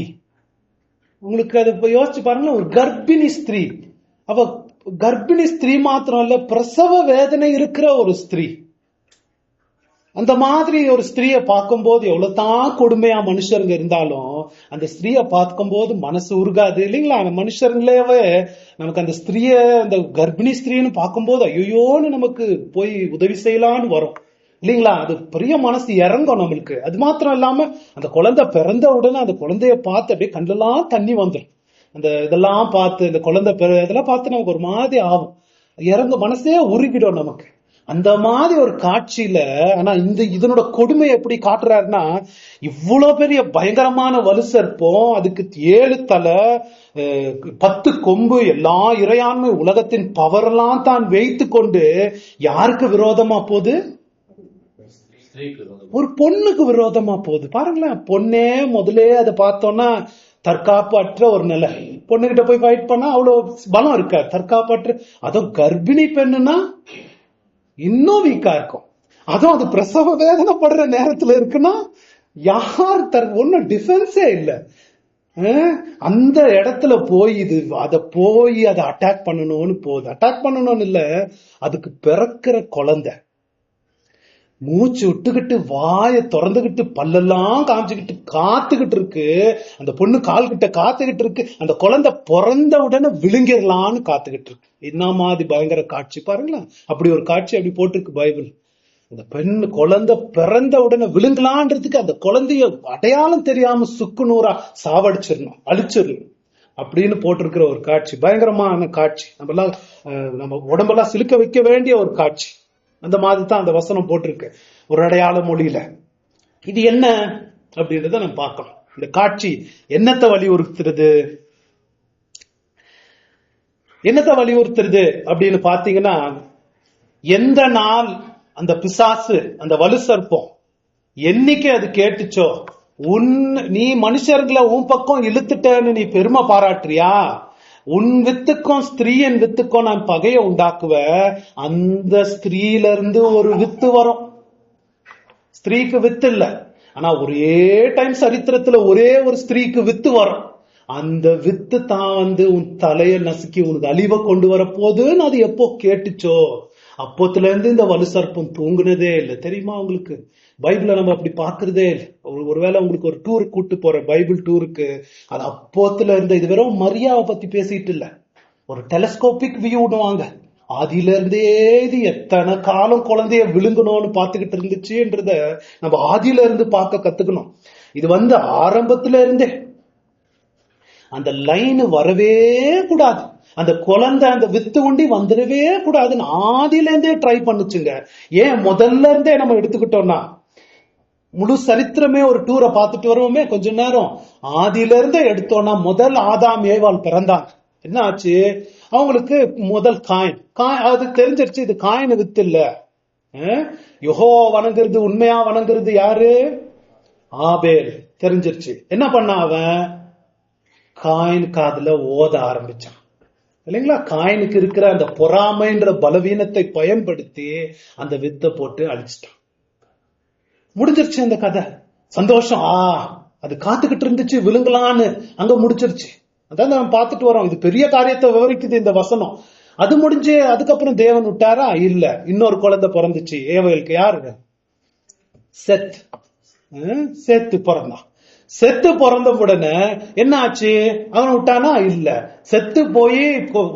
உங்களுக்கு அது யோசிச்சு பாருங்களேன். ஒரு கர்ப்பிணி ஸ்திரீ. அவ கர்ப்பிணி ஸ்திரீ மாத்திரம் இல்ல, பிரசவ வேதனை இருக்கிற ஒரு ஸ்திரீ. அந்த மாதிரி ஒரு ஸ்திரீயை பார்க்கும்போது எவ்வளவுதான் கொடுமையா மனுஷருங்க இருந்தாலும் அந்த ஸ்திரீயை பார்க்கும்போது மனசு உருகாது இல்லைங்களா? அந்த மனுஷருங்களேவே நமக்கு அந்த ஸ்திரீய, அந்த கர்ப்பிணி ஸ்திரீன்னு பார்க்கும்போது ஐயோன்னு நமக்கு போய் உதவி செய்யலான்னு வரும் இல்லைங்களா? அது பெரிய மனசு இறங்கும் நம்மளுக்கு. அது மாத்திரம் இல்லாம அந்த குழந்தை பிறந்த உடனே அந்த குழந்தைய பார்த்து அப்படியே கண்ணெல்லாம் தண்ணி வந்துடும். அந்த இதெல்லாம் பார்த்து இந்த குழந்தை இதெல்லாம் பார்த்து நமக்கு ஒரு மாதிரி ஆகும். இறங்க மனசே உருகிடும் நமக்கு. அந்த மாதிரி ஒரு காட்சியில. ஆனா இதனோட கொடுமை எப்படி காட்டுறாருன்னா, இவ்வளவு பெரிய பயங்கரமான வலுசற்பம், அதுக்கு 7 தலை, 10 கொம்பு, எல்லா இறையாண்மை உலகத்தின் பவரெல்லாம் தான் வைத்து கொண்டு யாருக்கு விரோதமா போகுது? ஒரு பொண்ணுக்கு விரோதமா போகுது. பாருங்களேன். பொண்ணே முதலே அதை பார்த்தோம்னா தற்காப்பு அற்ற ஒரு நிலை. பொண்ணுகிட்ட போய் ஃபைட் பண்ணா அவ்வளவு பலம் இருக்கா? தற்காப்பு அற்ற. அதுவும் கர்ப்பிணி பெண்ணுன்னா இன்னும் வீக்கா இருக்கும். அதுவும் அது பிரசவ வேதனைப்படுற நேரத்துல இருக்குன்னா யார் ஒன்னும் டிஃபென்ஸே இல்ல. அந்த இடத்துல போய் அதை அட்டாக் பண்ணணும்னு போகுது. அட்டாக் பண்ணணும்னு இல்ல, அதுக்கு பிறக்கிற குழந்தை மூச்சு விட்டுக்கிட்டு வாயை திறந்துகிட்டு பல்லெல்லாம் காமிச்சுக்கிட்டு காத்துக்கிட்டு இருக்கு. அந்த பொண்ணு கால் கிட்ட காத்துக்கிட்டு இருக்கு. அந்த குழந்தை பிறந்த உடனே விழுங்கிடலான்னு காத்துக்கிட்டு இருக்கு. என்ன மாதிரி பயங்கர காட்சி பாருங்களேன். அப்படி ஒரு காட்சி அப்படி போட்டிருக்கு பைபிள். அந்த குழந்தை பிறந்த உடனே விழுங்கலான்றதுக்கு அந்த குழந்தைய அடையாளம் தெரியாம சுக்குநூறா சாவடிச்சிடணும், அழிச்சிடணும் அப்படின்னு போட்டிருக்கிற ஒரு காட்சி. பயங்கரமான காட்சி. நம்ம உடம்பெல்லாம் சிலுக்க வைக்க வேண்டிய ஒரு காட்சி. அந்த மாதிரி தான் அந்த வசனம் போட்டிருக்கு ஒரு அடையாள மொழியில. இது என்ன அப்படின்றத நம்ம பார்க்கணும். இந்த காட்சி என்னத்தை வலியுறுத்துறது அப்படின்னு பாத்தீங்கன்னா, எந்த நாள் அந்த பிசாசு, அந்த வலு சர்ப்பம் என்னைக்கு அது கேட்டுச்சோ, நீ மனுஷர்களை உன் பக்கம் இழுத்துட்டேன்னு நீ பெருமை பாராட்டுறியா? உன் வித்துக்கும் ஸ்திரீயின் வித்துக்கும் நான் பகையை உண்டாக்குவ. அந்த ஸ்திரீல இருந்து ஒரு வித்து வரும். ஸ்திரீக்கு வித்து இல்ல, ஆனா ஒரே டைம் சரித்திரத்துல ஒரே ஒரு ஸ்திரீக்கு வித்து வரும். அந்த வித்து தான் உன் தலைய நசுக்கி உனக்கு அழிவை கொண்டு வர போதுன்னு அது எப்போ கேட்டுச்சோ, அப்போத்துல இருந்து இந்த வலு சர்ப்பம் தூங்குனதே இல்லை. தெரியுமா உங்களுக்கு? பைபிள நம்ம அப்படி பாக்குறதே இல்லை. ஒருவேளை உங்களுக்கு ஒரு டூருக்கு கூட்டு போற பைபிள் டூருக்கு, அது அப்போத்துல இருந்த, இது வெறும் மரியாவை பத்தி பேசிட்டு இல்ல, ஒரு டெலஸ்கோபிக் வியூ விடுவாங்க. ஆதியில இருந்தே இது எத்தனை காலம் குழந்தைய விழுங்கணும்னு பாத்துக்கிட்டு இருந்துச்சுன்றத நம்ம ஆதியில இருந்து பார்க்க கத்துக்கணும். இது ஆரம்பத்துல இருந்தே அந்த லைன் வரவே கூடாது. அந்த குழந்தை அந்த வித்து உண்டி வந்துடவே கூடாதுன்னு ஆதியில இருந்தே ட்ரை பண்ணுச்சுங்க. ஏன் முதல்ல இருந்தே நம்ம எடுத்துக்கிட்டோம்னா, முழு சரித்திரமே ஒரு டூரை பார்த்துட்டு வருவோமே கொஞ்ச நேரம், ஆதியில இருந்தே எடுத்தோம்னா முதல் ஆதாம் ஏவாள் பிறந்தாங்க. என்ன ஆச்சு? அவங்களுக்கு முதல் காயின் அது தெரிஞ்சிருச்சு. இது காயின் வித்து இல்ல, யெகோவா வணங்குறது, உண்மையா வணங்குறது யாரு? ஆபேல் தெரிஞ்சிருச்சு. என்ன பண்ண? அவன் காயின் காதுல ஓத ஆரம்பிச்சான் இல்லைங்களா. காயினுக்கு இருக்கிற அந்த பொறாமைன்ற பலவீனத்தை பயன்படுத்தி அந்த வித்தை போட்டு அழிச்சிட்டான். முடிஞ்சிருச்சு அந்த கதை. சந்தோஷம். அது காத்துக்கிட்டு இருந்துச்சு விழுங்கலான்னு அங்க முடிச்சிருச்சு. அதான் நம்ம பார்த்துட்டு வரோம். இது பெரிய காரியத்தை விவரிக்குது இந்த வசனம். அது முடிஞ்சு அதுக்கப்புறம் தேவன் விட்டாரா? இல்ல, இன்னொரு குழந்தை பிறந்துச்சு ஏவலுக்கு. யாரு? செத்து பிறந்தான். செத்து பிறந்த உடனே என்ன ஆச்சு? அவன் விட்டானா? இல்ல, செத்து போய்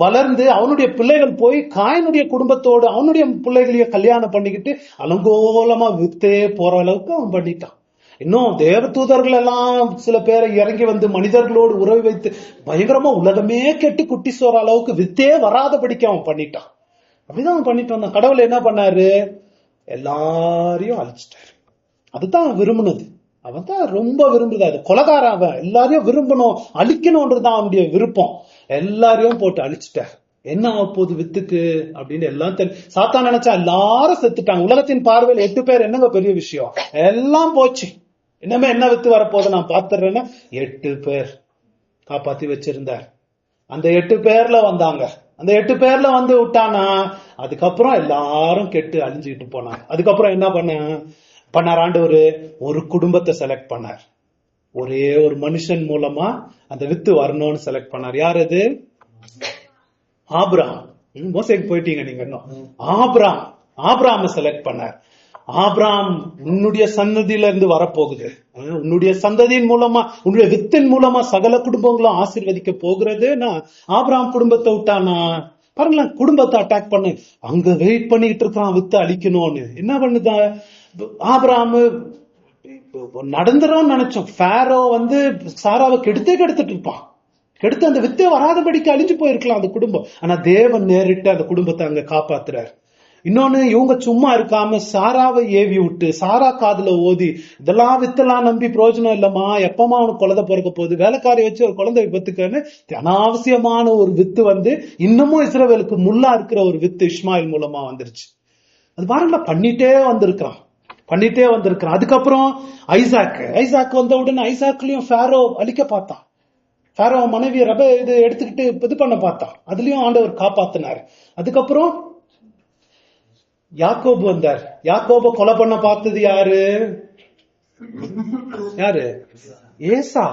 வளர்ந்து அவனுடைய பிள்ளைகள் போய் காயினுடைய குடும்பத்தோடு அவனுடைய பிள்ளைகளைய கல்யாணம் பண்ணிக்கிட்டு அலங்கோலமா வித்தே போற அளவுக்கு அவன் பண்ணிட்டான். இன்னும் தேவ தூதர்கள் எல்லாம் சில பேரை இறங்கி வந்து மனிதர்களோடு உறவு வைத்து பயங்கரமா உலகமே கெட்டு குட்டி சோற அளவுக்கு வித்தே வராதபடிக்கு அவன் பண்ணிட்டான். அப்படிதான் அவன் பண்ணிட்டு வந்தான். கடவுள் என்ன பண்ணாரு? எல்லாரையும் அழிச்சிட்டாரு. அதுதான் விரும்பினது. அவன் தான் ரொம்ப விரும்புறது. அது கொலகாரன். அவன் எல்லாரையும் விரும்பணும், அழிக்கணும்ன்றதுதான் அவனுடைய விருப்பம். எல்லாரையும் போட்டு அழிச்சிட்டார். என்ன ஆக போகுது வித்துக்கு அப்படின்னு எல்லாம் சாத்தான் நினைச்சா எல்லாரும் செத்துட்டாங்க. உலகத்தின் பார்வையில் 8 பேர் என்னங்க பெரிய விஷயம்? எல்லாம் போச்சு. இன்னமே என்ன வித்து வரப்போகுது நான் பாத்துறேன்னா 8 பேர் காப்பாத்தி வச்சிருந்தார். அந்த 8 பேர்ல வந்தாங்க. அந்த 8 பேர்ல வந்து விட்டானா அதுக்கப்புறம் எல்லாரும் கெட்டு அழிஞ்சுக்கிட்டு போனாங்க. அதுக்கப்புறம் என்ன பண்ணார் ஆண்டவர்? ஒரு குடும்பத்தை செலக்ட் பண்ணார். ஒரே ஒரு மனுஷன் மூலமா அந்த வித்து வரணும்னு செலக்ட் பண்ணார். யார் அது? ஆபிரகாம். மோசேக்கு போயிட்டீங்க நீங்க. இன்னும் ஆபிரகாமை செலக்ட் பண்ணார். ஆபிரகாம் உன்னுடைய சந்ததியில இருந்து வரப்போகுது, உன்னுடைய சந்ததியின் மூலமா உன்னுடைய வித்தின் மூலமா சகல குடும்பங்களும் ஆசீர்வதிக்க போகிறது. ஆபிரகாம் குடும்பத்தை விட்டானா பாருங்களேன், குடும்பத்தை அட்டாக் பண்ணு. அங்க வெயிட் பண்ணிட்டு இருக்கான் வித்து அழிக்கணும்னு. என்ன பண்ணுதா ஆபிரகாம்? நடந்துரும் நினைச்சோம். ஃபாரோ வந்து சாராவை கெடுத்துட்டு இருப்பான். கெடுத்து அந்த வித்தே வராதபடிக்கு அழிஞ்சு போயிருக்கலாம் அந்த குடும்பம். ஆனா தேவன் நேரிட்டு அந்த குடும்பத்தை அங்க காப்பாத்துறாரு. இன்னொன்னு, இவங்க சும்மா இருக்காம சாராவை ஏவி விட்டு சாரா காதுல ஓதி இதெல்லாம் வித்தெல்லாம் நம்பி பிரயோஜனம் இல்லம்மா, எப்பமா அவனுக்கு குழந்தை பிறக்க போகுது, வேலைக்காரி வச்சு ஒரு குழந்தை விபத்துக்குன்னு அனாவசியமான ஒரு வித்து வந்து இன்னமும் இஸ்ரவேலுக்கு முள்ளா இருக்கிற ஒரு வித்து இஸ்மாயில் மூலமா வந்துருச்சு. அது பாருங்களா, பண்ணிட்டே வந்திருக்கான். அதுக்கப்புறம் ஐசாக் வந்த உடனே ஐசாக்லயும் ஃபாரோ அழிக்க பார்த்தான். ஃபாரோ மனைவி இது எடுத்துக்கிட்டு இது பண்ண பார்த்தான். அதுலயும் ஆண்டவர் காப்பாத்தினார். அதுக்கப்புறம் யாக்கோபு வந்தார். யாக்கோப கொலை பண்ண பார்த்தது யாரு? ஏசா.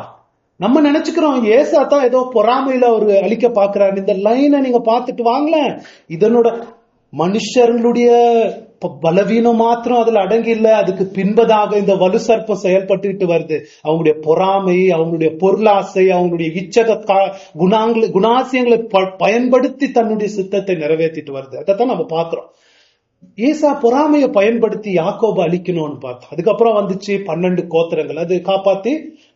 நம்ம நினைச்சுக்கிறோம் ஏசா தான் ஏதோ பொறாமையில ஒரு அழிக்க பாக்குறாரு. இந்த லைனை நீங்க பாத்துட்டு வாங்கலேன். இதனோட மனுஷர்களுடைய பலவீனம் மாத்திரம் அதுல அடங்கி இல்ல, அதுக்கு பின்பதாக இந்த வலு சர்ப்பம் செயல்பட்டு வருது. அவங்களுடைய பொறாமை, அவங்களுடைய பொருளாசை, அவங்களுடைய இச்சக குணாசியங்களை பயன்படுத்தி தன்னுடைய சித்தத்தை நிறைவேற்றிட்டு வருது. அதைத்தான் நம்ம பாக்குறோம். ஏசா பொறாமையை பயன்படுத்தி யாக்கோபை அழிக்கணும்னு பார்த்தோம். அதுக்கப்புறம் வந்துச்சு 12 கோத்திரங்கள். அது காப்பாத்தி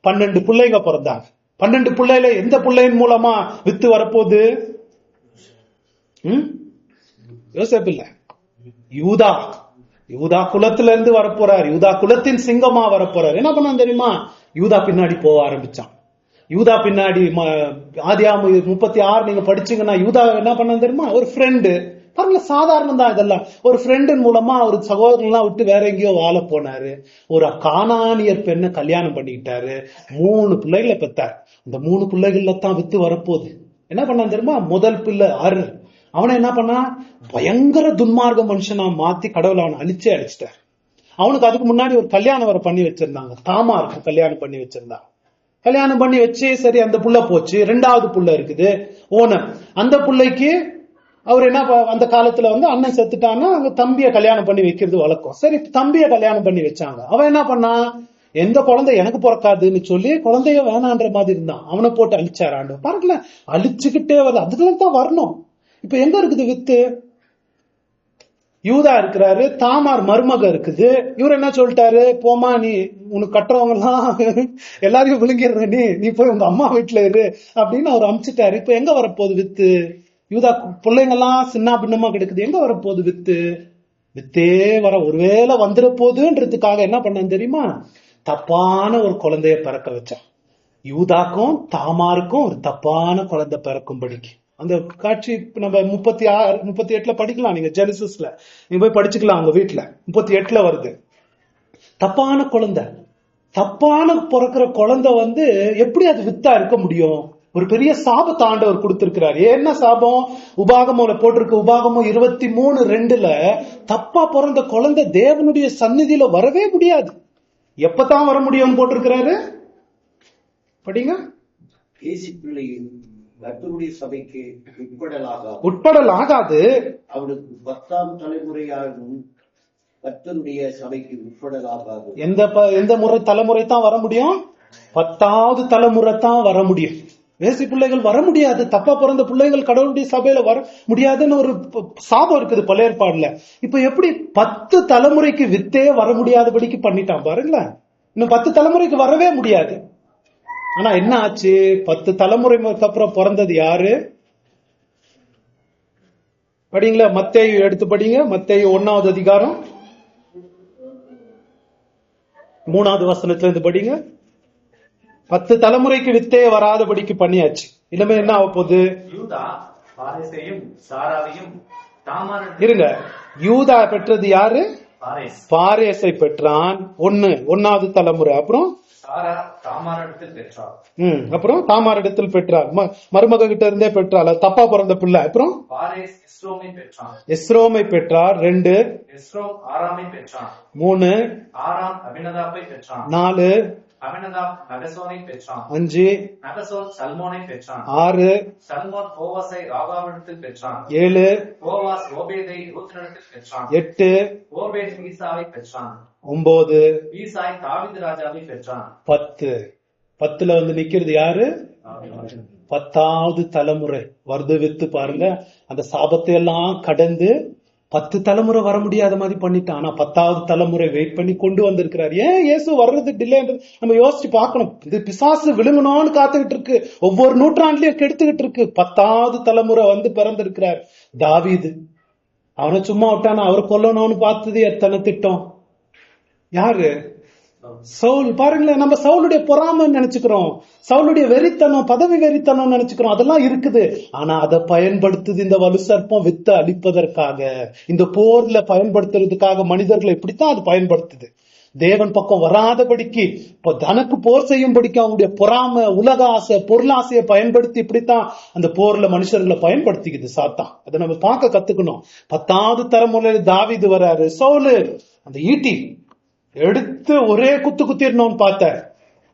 12 பிள்ளைங்க பிறந்தாங்க. 12 பிள்ளைல எந்த பிள்ளையின் மூலமா வித்து வரப்போகுது? யோசேப்பு இல்ல, யூதா குலத்துல இருந்து வரப்போறாரு. யூதா குலத்தின் சிங்கமா வரப்போறாரு. என்ன பண்ணான் தெரியுமா? யூதா பின்னாடி போக ஆரம்பிச்சான். யூதா பின்னாடி ஆதியாகமம் 36 நீங்க படிச்சீங்கன்னா யூதா என்ன பண்ண தெரியுமா? ஒரு ஃப்ரெண்டு. பாருங்க, சாதாரணம் தான் இதெல்லாம். ஒரு ஃப்ரெண்டின் மூலமா ஒரு சகோதரன்லாம் விட்டு வேற எங்கேயோ வாழ போனாரு. ஒரு கானானியர் பெண்ணை கல்யாணம் பண்ணிக்கிட்டாரு. 3 பிள்ளைகளை பெற்றார். இந்த 3 பிள்ளைகள்ல தான் வித்து வரப்போகுது. என்ன பண்ணான் தெரியுமா? முதல் பிள்ளை அவனை என்ன பண்ணா, பயங்கர துன்மார்க்க மனுஷனா மாத்தி கடவுள் அவனை அழிச்சிட்டார். அவனுக்கு அதுக்கு முன்னாடி ஒரு கல்யாணம் வர பண்ணி வச்சிருந்தாங்க. தாமாருக்கு கல்யாணம் பண்ணி வச்சிருந்தாங்க. கல்யாணம் பண்ணி வச்சு சரி, அந்த புள்ள போச்சு. 2வது புள்ள இருக்குது ஓனர். அந்த புள்ளைக்கு அவர் என்ன, அந்த காலத்துல வந்து அண்ணன் செத்துட்டான்னா அவங்க தம்பிய கல்யாணம் பண்ணி வைக்கிறது வழக்கம். சரி, தம்பிய கல்யாணம் பண்ணி வச்சாங்க. அவன் என்ன பண்ணா, எந்த குழந்தை எனக்கு பிறக்காதுன்னு சொல்லி குழந்தைய வேணான்ற மாதிரி இருந்தான். அவனை போட்டு அழிச்சாராண்டு. பாருங்களேன், அழிச்சுக்கிட்டே வருது. அதுல தான் வரணும். இப்ப எங்க இருக்குது வித்து? யூதா இருக்கிறாரு, தாமார் மருமக இருக்குது. இவர் என்ன சொல்லிட்டாரு? போமா, நீ உனக்கு கட்டுறவங்க எல்லாம் எல்லாரையும் விழுங்கிடுற, நீ போய் உங்க அம்மா வீட்டுல இரு அப்படின்னு அவர் அமிச்சிட்டாரு. இப்ப எங்க வரப்போகுது வித்து? யூதா பிள்ளைங்க எல்லாம் சின்ன பின்னமா கிடக்குது. எங்க வரப்போகுது வித்து? வித்தே வர ஒருவேளை வந்துட போகுதுன்றதுக்காக என்ன பண்ணான்னு தெரியுமா? தப்பான ஒரு குழந்தைய பிறக்க வச்சான். யூதாக்கும் தாமாருக்கும் ஒரு தப்பான குழந்தை பிறக்கும்படிக்கு. அந்த காட்சி நம்ம 36, 38 படிக்கலாம். நீங்க ஜெனசிஸ்ல நீங்க போய் படிச்சுக்கலாம். உங்க வீட்டுல 38 வருது. தப்பான குழந்தை, தப்பான பிறக்கிற குழந்தை வந்து எப்படி அது வித்தா இருக்க முடியும்? ஒரு பெரிய சாபத்தை ஆண்டவர் கொடுத்திருக்கிறார். என்ன சாபம்? உபாகமோல போட்டிருக்கு. உபாகமம் 23:2 தப்பா பிறந்த குழந்தை தேவனுடைய சந்நிதியில வரவே முடியாது. எப்பதான் வர முடியும்னு போட்டிருக்கிறாரு, படிங்க. பிள்ளையின் கர்த்தருடைய சபைக்கு உட்படலாகாது. அவனுக்கு 10ஆம் தலைமுறையாகும் கர்த்தருடைய சபைக்கு உட்படலாகாது. எந்த முறை தலைமுறை தான் வர முடியும்? 10வது தலைமுறை தான் வர முடியும். வேசி பிள்ளைகள் வர முடியாது. தப்பா பிறந்த பிள்ளைகள் கடவுளுடைய சபையில வர முடியாதுன்னு ஒரு சாபம் இருக்குது பழைய ஏற்பாடுல. இப்ப எப்படி 10 தலைமுறைக்கு வித்தே வர முடியாதபடிக்கு பண்ணிட்டான் பாருங்களேன். இன்னும் 10 தலைமுறைக்கு வரவே முடியாது. ஆனா என்ன ஆச்சு? 10 தலைமுறைக்கு அப்புறம் பிறந்தது யாரு? படிங்களா, மத்தேயு எடுத்து படிங்க. மத்தேயு 1வது அதிகாரம் 3வது வசனத்துல இருந்து படிங்க. 10 தலைமுறைக்கு வித்தே வராதபடிக்கு பண்ணியாச்சு. இனிமே என்ன ஆக போகுது? யூதா பாரேசையும் சாராவையும் தாமாரையும் இருங்க. யூதா பெற்றது யாரு? பாரேஸ். பாரேசை பெற்றான். 1வது தலைமுறை. அப்புறம் சாரா தாமாரிடத்தில் பெற்றாள். அப்புறம் தாமாரிடத்தில் பெற்றாள். மருமக கிட்ட இருந்தே பெற்றாள். அது தப்பா பிறந்த பிள்ளை. அப்புறம் பாரேஸ் எஸ்ரோமை பெற்றான். எஸ்ரோமை பெற்றார். 2. எஸ்ரோம் ஆராமை பெற்றான். 3. ஆராம் அபினதாப்பை பெற்றான். 4. அபினதாப் நகசோனை பெற்றான். 5. நகசோன் சல்மோனை பெற்றான். 6. சல்மோன் போவாசை ராகாவிடத்தில் பெற்றான். 7. போவாஸ் ஓபேதை ரூத்தினிடத்தில் பெற்றான். 8. ஓபேத் ஈசாவை பெற்றான். 9. ஈசாய் தாவீது ராஜாவை பெற்றான். 10. 10ல வந்து நிக்கிறது யாரு? 10வது தலைமுறை வருது. வித்து பாருங்க, அந்த சாபத்தை எல்லாம் கடந்து 10 தலைமுறை வர முடியாத மாதிரி பண்ணிட்டான். ஆனா 10வது தலைமுறை வெயிட் பண்ணி கொண்டு வந்திருக்கிறார். ஏன் இயேசு வர்றது டிலேன்றது நம்ம யோசிச்சு பார்க்கணும். இது பிசாசு விழுங்கணும்னு காத்துக்கிட்டு இருக்கு. ஒவ்வொரு நூற்றாண்டுலயும் கெடுத்துக்கிட்டு இருக்கு. 10வது தலைமுறை வந்து பிறந்திருக்கிறார். தாவீது, அவனை சும்மா விட்டானா? அவரை கொல்லணும்னு பார்த்தது எத்தனை திட்டம். யாரு? சவுல். பாருங்களேன், நம்ம சவுளுடைய பொறாமை நினைச்சுக்கிறோம், சவுளுடைய வெறித்தனம், பதவி வெறித்தனம் நினைச்சுக்கிறோம். அதெல்லாம் இருக்குது. ஆனா அதை பயன்படுத்துது இந்த வலு சர்ப்பம் வித்த அழிப்பதற்காக, இந்த போர்ல பயன்படுத்துறதுக்காக. மனிதர்களை இப்படித்தான் அது பயன்படுத்துது. தேவன் பக்கம் வராதபடிக்கு, இப்ப தனக்கு போர் செய்யும்படிக்கு அவங்களுடைய பொறாமை, உலக ஆசை, பொருளாசையை பயன்படுத்தி இப்படித்தான் அந்த போர்ல மனுஷர்களை பயன்படுத்திக்குது சாத்தான். அதை நம்ம பார்க்க கத்துக்கணும். 10வது தலைமுறையில தாவீது வராரு. சவுலு அந்த ஈட்டி எடுத்து ஒரே குத்து குத்திடணும்னு பார்த்தார்.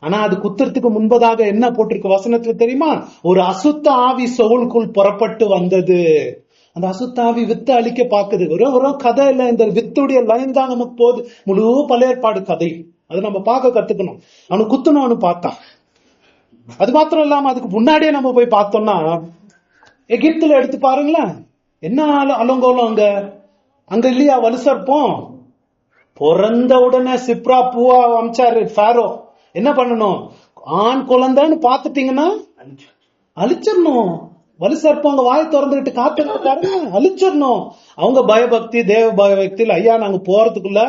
ஆனா அது குத்துறதுக்கு முன்பதாக என்ன போட்டிருக்கு வசனத்துல தெரியுமா? ஒரு அசுத்த ஆவி சவுலுக்குள் புறப்பட்டு வந்தது. அந்த அசுத்த ஆவி வித்து அழிக்க பாக்குது. ஒரு கதை இல்ல, இந்த வித்துடைய லைன் தான் நமக்கு போகுது. முழு பழைய ஏற்பாடு கதை. அதை நம்ம பார்க்க கத்துக்கணும். அவனு குத்தணும்னு பார்த்தான். அது மாத்திரம் இல்லாம அதுக்கு முன்னாடியே நம்ம போய் பார்த்தோம்னா, எகிப்துல எடுத்து பாருங்களேன், என்ன அலங்கோலம் அங்க இல்லையா வலு சர்ப்பம்? பிறந்த உடனே சிப்ரா பூவா அமிச்சாரு ஃபாரோ. என்ன பண்ணணும்? ஆண் குழந்தைன்னு பாத்துட்டீங்கன்னா அழிச்சிடணும். வலு சர்ப்பம் அவங்க வாயை திறந்துகிட்டு காத்துக்கிட்டு அழிச்சிடணும். அவங்க பயபக்தி, தேவ பயபக்தியில் ஐயா நாங்க போறதுக்குள்ள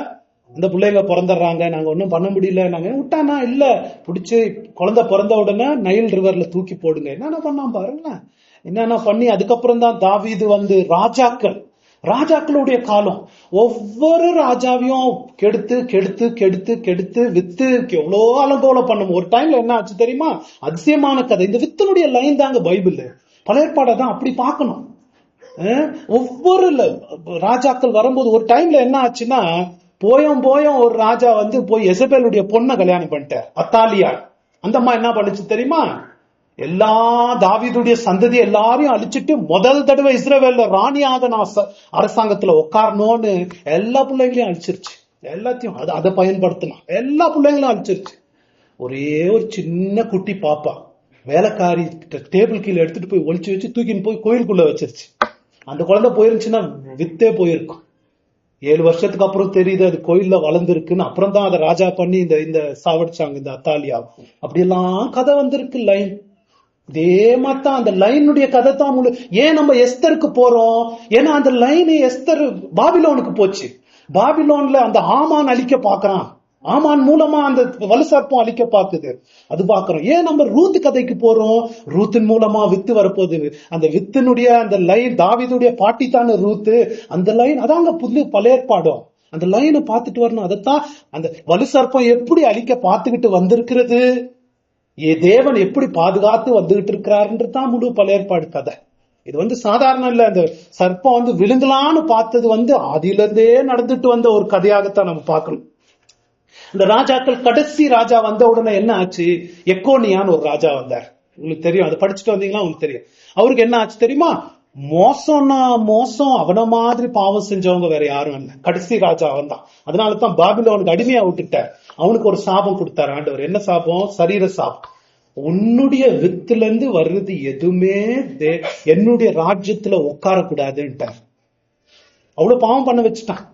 இந்த பிள்ளைங்க பிறந்துடுறாங்க, நாங்க ஒன்னும் பண்ண முடியல, நாங்க விட்டானா இல்ல, பிடிச்சு குழந்தை பிறந்த உடனே நைல் ரிவர்ல தூக்கி போடுங்க. என்னென்ன பண்ணாம பாருங்களேன், என்னென்ன பண்ணி அதுக்கப்புறம் தான் தாவீது வந்து ராஜாக்களுடைய காலம். ஒவ்வொரு ராஜாவையும் கெடுத்து கெடுத்து கெடுத்து கெடுத்து வித்து எவ்வளோ அலங்கோலம் பண்ணும். ஒரு டைம்ல என்ன ஆச்சு தெரியுமா? அதிசயமான கதை. இந்த வித்தனுடைய லைன் தாங்க பைபிள். பழைய ஏற்பாடை தான் அப்படி பார்க்கணும். ஒவ்வொரு ராஜாக்கள் வரும்போது ஒரு டைம்ல என்ன ஆச்சுன்னா, போயும் ஒரு ராஜா வந்து போய் எசபேலுடைய பொண்ணை கல்யாணம் பண்ணிட்டார், அத்தாலியா. அந்த அம்மா என்ன பண்ணுச்சு தெரியுமா? எல்லா தாவீதுடைய சந்ததி எல்லாரையும் அழிச்சிட்டு முதல் தடவை இஸ்ரவேல்ல ராணியாக அரசாங்கத்துல உட்காரணும்னு எல்லா பிள்ளைங்களையும் அழிச்சிருச்சு. எல்லாத்தையும் அதை பயன்படுத்தலாம். எல்லா பிள்ளைங்களும் அழிச்சிருச்சு. ஒரே ஒரு சின்ன குட்டி பாப்பா வேலைக்காரி டேபிள் கீழே எடுத்துட்டு போய் ஒளிச்சு வச்சு தூக்கின்னு போய் கோயிலுக்குள்ள வச்சிருச்சு. அந்த குழந்தை போயிருந்துச்சுன்னா வித்தே போயிருக்கும். 7 வருஷத்துக்கு அப்புறம் தெரியுது அது கோயில்ல வளர்ந்துருக்குன்னு. அப்புறம் தான் அதை ராஜா பண்ணி இந்த சாவடிச்சாங்க இந்த அத்தாலியா. அப்படியெல்லாம் கதை வந்திருக்கு லைன். இதே மாதிரி அந்த லைனுடைய கதை தான் முழு. ஏன் நம்ம எஸ்தருக்கு போறோம்? ஏன்னா அந்த லைன் எஸ்தர் பாபிலோனுக்கு போச்சு. பாபிலோன்ல அந்த ஆமான் அழிக்க பாக்குறான். ஆமான் மூலமா அந்த வலு சர்ப்பம் அழிக்க பாக்குது. அது பாக்குறோம். ஏன் நம்ம ரூத் கதைக்கு போறோம்? ரூத்தின் மூலமா வித்து வரப்போகுது. அந்த வித்தினுடைய அந்த லைன் தாவீதுடைய பாட்டி தானே ரூத்து. அந்த லைன் அதாங்க புது பழைய ஏற்பாடும். அந்த லைனை பார்த்துட்டு வரணும். அதைத்தான் அந்த வலு சர்ப்பம் எப்படி அழிக்க பார்த்துக்கிட்டு வந்திருக்கிறது. தேவன் எப்படி பாதுகாத்து வந்துகிட்டு இருக்கிறாருன்றது தான் முழு பழைய ஏற்பாடு கதை. இது சாதாரண இல்ல. அந்த சர்ப்பம் விழுங்கலான்னு பார்த்தது அதில இருந்தே நடந்துட்டு வந்த ஒரு கதையாகத்தான் நம்ம பார்க்கணும். இந்த ராஜாக்கள் கடைசி ராஜா வந்த உடனே என்ன ஆச்சு? எக்கோனியான்னு ஒரு ராஜா வந்தார். உங்களுக்கு தெரியும், அதை படிச்சுட்டு வந்தீங்களா உங்களுக்கு தெரியும். அவருக்கு என்ன ஆச்சு தெரியுமா? மோசம்னா மோசம், அவன மாதிரி பாவம் செஞ்சவங்க வேற யாரும் இல்ல. கடைசி ராஜா அவன் தான். அதனாலதான் பாபிலோனுக்கு அடிமையா விட்டுட்டார். அவனுக்கு ஒரு சாபம் கொடுத்தாரு ஆண்டவர். என்ன சாபம்? சரீர சாபம். உன்னுடைய வித்துல இருந்து வர்றது எதுவுமே என்னுடைய ராஜ்யத்துல உட்காரக்கூடாதுன்ட்டார். அவ்வளவு பாவம் பண்ண வச்சுட்டான்.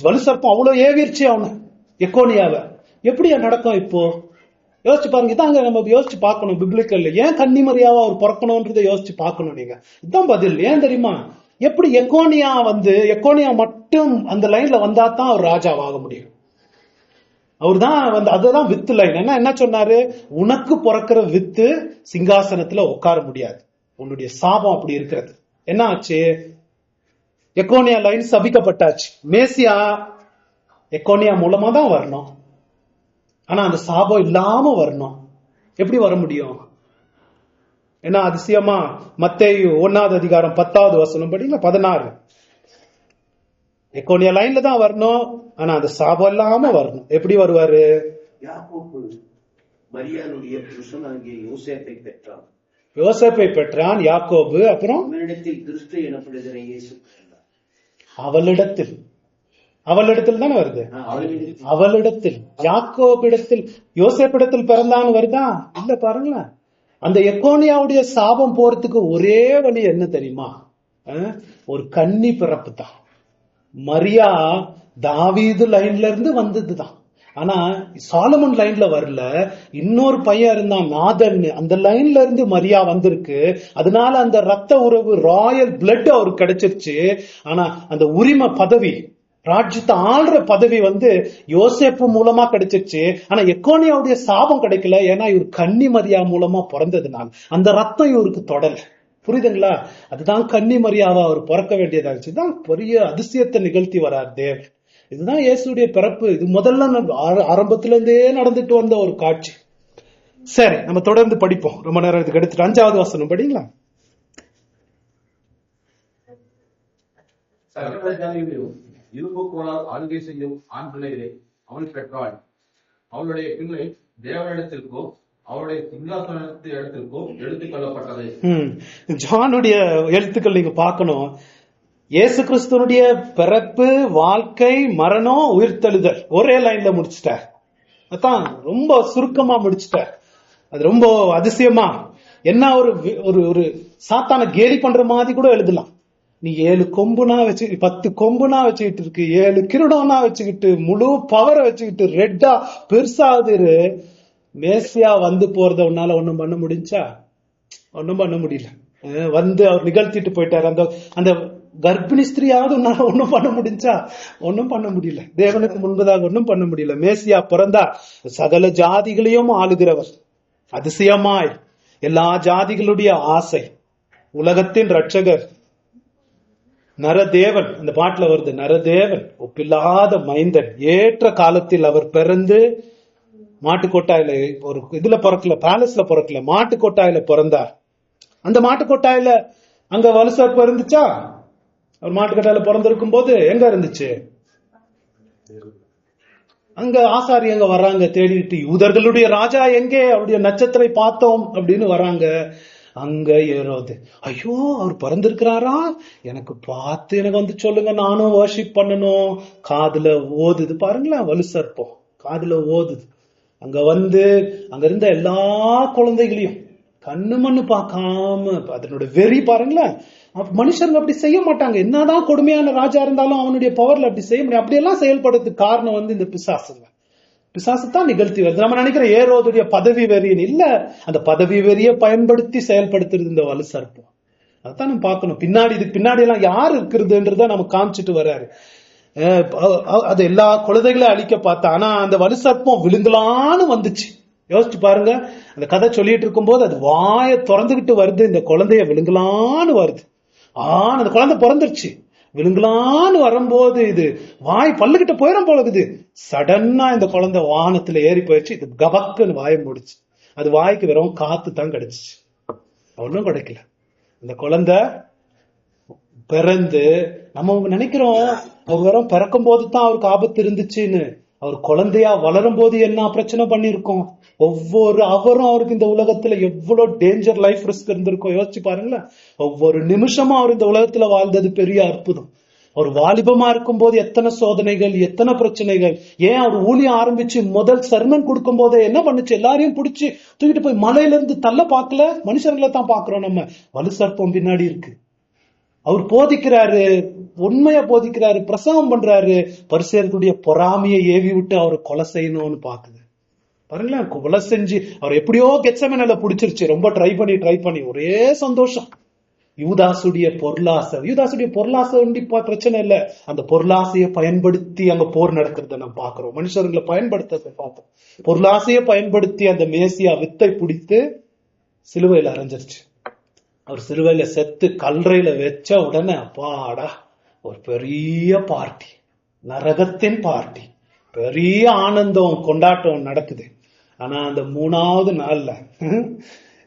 வலு சர்ப்பம் அவ்வளவு ஏவிருச்சு அவனை, எக்கோனியாவ. எப்படியா நடக்கும் இப்போ? யோசிச்சு பாருங்க. இதாங்க நம்ம யோசிச்சு பார்க்கணும். பிப்ளிக்கல்ல ஏன் கன்னிமரியாவா அவர் பிறக்கணும்ன்றதை யோசிச்சு பார்க்கணும் நீங்க. இதுதான் பதில். ஏன் தெரியுமா? எப்படி எக்கோனியா மட்டும் அந்த லைன்ல வந்தா தான் அவர் ராஜாவாக முடியும். அவர் தான் அதுதான் வித்து லைன். என்ன சொன்னாரு? உனக்கு பிறக்கிற வித்து சிங்காசனத்துல உட்கார முடியாது. உன்னுடைய சாபம் அப்படி இருக்கிறது. என்ன ஆச்சு? எக்கோனியா லைன் சபிக்கப்பட்டாச்சு. மேசியா எக்கோனியா மூலமா தான் வரணும். ஆனா அந்த சாபம் இல்லாம வரணும். எப்படி வர முடியும்? என்ன அதிசயமா? மத்தேயு 1:10 படிங்க, 16. எக்கோனியா லைன்ல தான் வரணும். ஆனா அந்த சாபம் இல்லாம வரணும். எப்படி வருவாரு? யாக்கோபு மரியாளுடைய புருஷனாகிய யோசேப்பை பெற்றான். யாக்கோபு அப்புறம் அவனிடத்தில் கிறிஸ்து எனப்படுகிற இயேசு பிறந்தார். அவளிடத்தில் தானே வருது. அவளிடத்தில், யாக்கோபிடத்தில், யோசேப்பிடத்தில் பிறந்தான்னு வருதா? இல்ல. பாருங்களேன், அந்த எக்கோனியாவுடைய சாபம் போறதுக்கு ஒரே வழி என்ன தெரியுமா? ஒரு கன்னி பிறப்பு தான். மரியா தாவீது லைன்ல இருந்து வந்ததுதான். ஆனா சாலமன் லைன்ல வரல. இன்னொரு பையன் இருந்தான், நாதன். அந்த லைன்ல இருந்து மரியா வந்திருக்கு. அதனால அந்த ரத்த உறவு, ராயல் பிளட் அவருக்கு கிடைச்சிருச்சு. ஆனா அந்த உரிமை பதவி, ராஜ்யத்தை ஆள்ற பதவி யோசேப்பு மூலமா கிடைச்சிருச்சு. ஆனா எக்கோனியாவுடைய சாபம் கிடைக்கல. ஏன்னா இவர் கன்னி மரியா மூலமா பிறந்ததுனால அந்த ரத்தம் இவருக்கு தொடல. புரியுதுங்களா? அதுதான் கன்னி மரியாவா அவர் பிறக்க வேண்டியதாச்சு. தான் பெரிய அதிசயத்தை நிகழ்த்தி வரார் தேவன். இதுதான் இயேசுடைய பிறப்பு. இது முதல்ல ஆரம்பத்துல இருந்தே நடந்துட்டு வந்த ஒரு காட்சி. சரி, நம்ம தொடர்ந்து படிப்போம். ரொம்ப நேரம் இதுக்கு எடுத்துட்டு 5வது வசனம் படிங்களா? இரும்புக்கோளால் ஆளுகை செய்யும் ஆண் பிள்ளைகளை அவள் பெற்றாள். அவளுடைய பிள்ளை தேவனிடத்திற்கோ அவருடைய சிங்காசனத்து இடத்திற்கோ எடுத்துக் கொள்ளப்பட்டது. ஜானுடைய எழுத்துக்கள் நீங்க பார்க்கணும். இயேசு கிறிஸ்துவனுடைய பிறப்பு, வாழ்க்கை, மரணம், உயிர்த்தெழுதல் ஒரே லைன்ல முடிச்சுட்டார். அதான் ரொம்ப சுருக்கமா முடிச்சுட்டார். அது ரொம்ப அதிசயமா. என்ன ஒரு சாத்தான கேலி பண்ற மாதிரி கூட எழுதலாம். நீ 7 கொம்புனா வச்சு 10 கொம்புனா வச்சுக்கிட்டு இருக்கு, 7 கிரீடம்னா வச்சுக்கிட்டு, முழு பவரை வச்சுக்கிட்டு, ரெட்டா பெருசாது. மேசியா போறத உன்னால ஒண்ணும் பண்ண முடிஞ்சா? ஒண்ணும் பண்ண முடியல. அவர் நிகழ்த்திட்டு போயிட்டாரு. அந்த கர்ப்பிணி ஸ்திரீயாவது உன்னால ஒண்ணும் பண்ண முடிஞ்சா? ஒண்ணும் பண்ண முடியல. தேவனுக்கு முன்பதாக ஒண்ணும் பண்ண முடியல. மேசியா பிறந்தா சகல ஜாதிகளையும் ஆளுகிறவர். அதிசயமாய் எல்லா ஜாதிகளுடைய ஆசை, உலகத்தின் ரட்சகர், நரதேவன். அந்த பாட்டுல வருது, நரதேவன், ஒப்பில்லாத மைந்தன். ஏற்ற காலத்தில் அவர் பிறந்து மாட்டுக்கொட்டாயில, ஒரு இதுல பிறக்கல, பேலஸ்ல பிறக்கல, மாட்டுக்கொட்டாயில பிறந்தார். அந்த மாட்டுக்கொட்டாயில அங்க வலுசர்ப்பு இருந்துச்சா? அவர் மாட்டுக்கொட்டாயில பிறந்திருக்கும் போது எங்க இருந்துச்சு? அங்க ஆசாரி அங்க வர்றாங்க தேடிட்டு, யூதர்களுடைய ராஜா எங்கே, அவருடைய நட்சத்திரை பார்த்தோம் அப்படின்னு வராங்க. அங்க ஏரோது, ஐயோ அவர் பிறந்திருக்கிறாரா, எனக்கு பார்த்து எனக்கு சொல்லுங்க, நானும் வர்ஷிப் பண்ணணும். காதுல ஓதுது. பாருங்களேன், வலுசர்ப்பம் காதுல ஓதுது. அங்க அங்க இருந்த எல்லா குழந்தைகளையும் கண்ணு மண்ணு பார்க்காம, அதனோட வெறி பாருங்களேன். மனுஷங்க அப்படி செய்ய மாட்டாங்க. என்னதான் கொடுமையான ராஜா இருந்தாலும் அவனுடைய பவர்ல அப்படி செய்ய முடியும். அப்படியெல்லாம் செயல்படுறதுக்கு காரணம் இந்த பிசாசுங்க. பிசாசுதான் நிகழ்த்தி வருது. நம்ம நினைக்கிற ஏரோதுடைய பதவி வெறியன் இல்ல, அந்த பதவி வெறியை பயன்படுத்தி செயல்படுத்துறது இந்த வலுசர்ப்பம். அதான் நம்ம பார்க்கணும். இதுக்கு பின்னாடி எல்லாம் யார் இருக்கிறதுன்றத நம்ம காமிச்சிட்டு வர்றாரு. அது எல்லா குழந்தைகளையும் அழிக்க பார்த்தா, ஆனா அந்த வலுசர்ப்பம் விழுங்கலான்னு வந்துச்சு. யோசிச்சு பாருங்க. அந்த கதை சொல்லிட்டு இருக்கும் போது அது வாயை திறந்துகிட்டு வருது, இந்த குழந்தைய விழுங்கலான்னு வருது. அந்த குழந்தை பிறந்துருச்சு. விழுங்கலான்னு வரும்போது இது வாய் பல்லுகிட்ட போயிடும் போலகுது. சடனா இந்த குழந்தை வானத்துல ஏறி போயிடுச்சு. இது கபக்குன்னு வாயை முடிச்சு. அது வாய்க்கு வெறும் காத்து தான் கிடைச்சிச்சு, ஒன்னும் கிடைக்கல. அந்த குழந்தை பிறந்து நம்ம நினைக்கிறோம் அவர் வெறும் பிறக்கும் போது தான் அவருக்கு ஆபத்து இருந்துச்சுன்னு. அவர் குழந்தையா வளரும் போது என்ன பிரச்சனை பண்ணிருக்கோம். ஒவ்வொரு அவரும் அவருக்கு இந்த உலகத்துல எவ்வளவு டேஞ்சர் லைஃப் ரிஸ்க் இருந்திருக்கும் யோசிச்சு பாருங்களேன். ஒவ்வொரு நிமிஷமும் அவர் இந்த உலகத்துல வாழ்ந்தது பெரிய அற்புதம். அவர் வாலிபமா இருக்கும் போது எத்தனை சோதனைகள், எத்தனை பிரச்சனைகள். ஏன் அவர் ஊழியம் ஆரம்பிச்சு முதல் சர்மன் கொடுக்கும் போதே என்ன பண்ணுச்சு, எல்லாரையும் பிடிச்சி தூக்கிட்டு போய் மலையில இருந்து தள்ள பார்க்கல, மனுஷங்களை தான் பாக்குறோம். நம்ம வலு சர்ப்பம் பின்னாடி இருக்கு. அவர் போதிக்கிறாரு, உண்மையா போதிக்கிறாரு, பிரசவம் பண்றாரு. பரிசேயர்களுடைய பொறாமையை ஏவி விட்டு அவரை கொலை செய்யணும்னு பாக்குது பாருங்களேன். கொலை செஞ்சு அவர் எப்படியோ கெத்செமனேல பிடிச்சிருச்சு. ரொம்ப ட்ரை பண்ணி ஒரே சந்தோஷம். யூதாசுடைய பொருளாசை பிரச்சனை இல்ல, அந்த பொருளாசையை பயன்படுத்தி அங்க போர் நடக்கிறத நம்ம பாக்குறோம். மனுஷர்களை பயன்படுத்த பார்த்தோம். பொருளாசையை பயன்படுத்தி அந்த மேசியா வித்தை பிடித்து சிலுவையில அரைஞ்சிருச்சு. அவர் சிலுவையில செத்து கல்லறையில வச்ச உடனே அப்பாடா ஒரு பெரிய பார்ட்டி, நரகத்தின் பார்ட்டி, பெரிய ஆனந்தம் கொண்டாட்டம் நடக்குது. ஆனா அந்த 3வது நாள்ல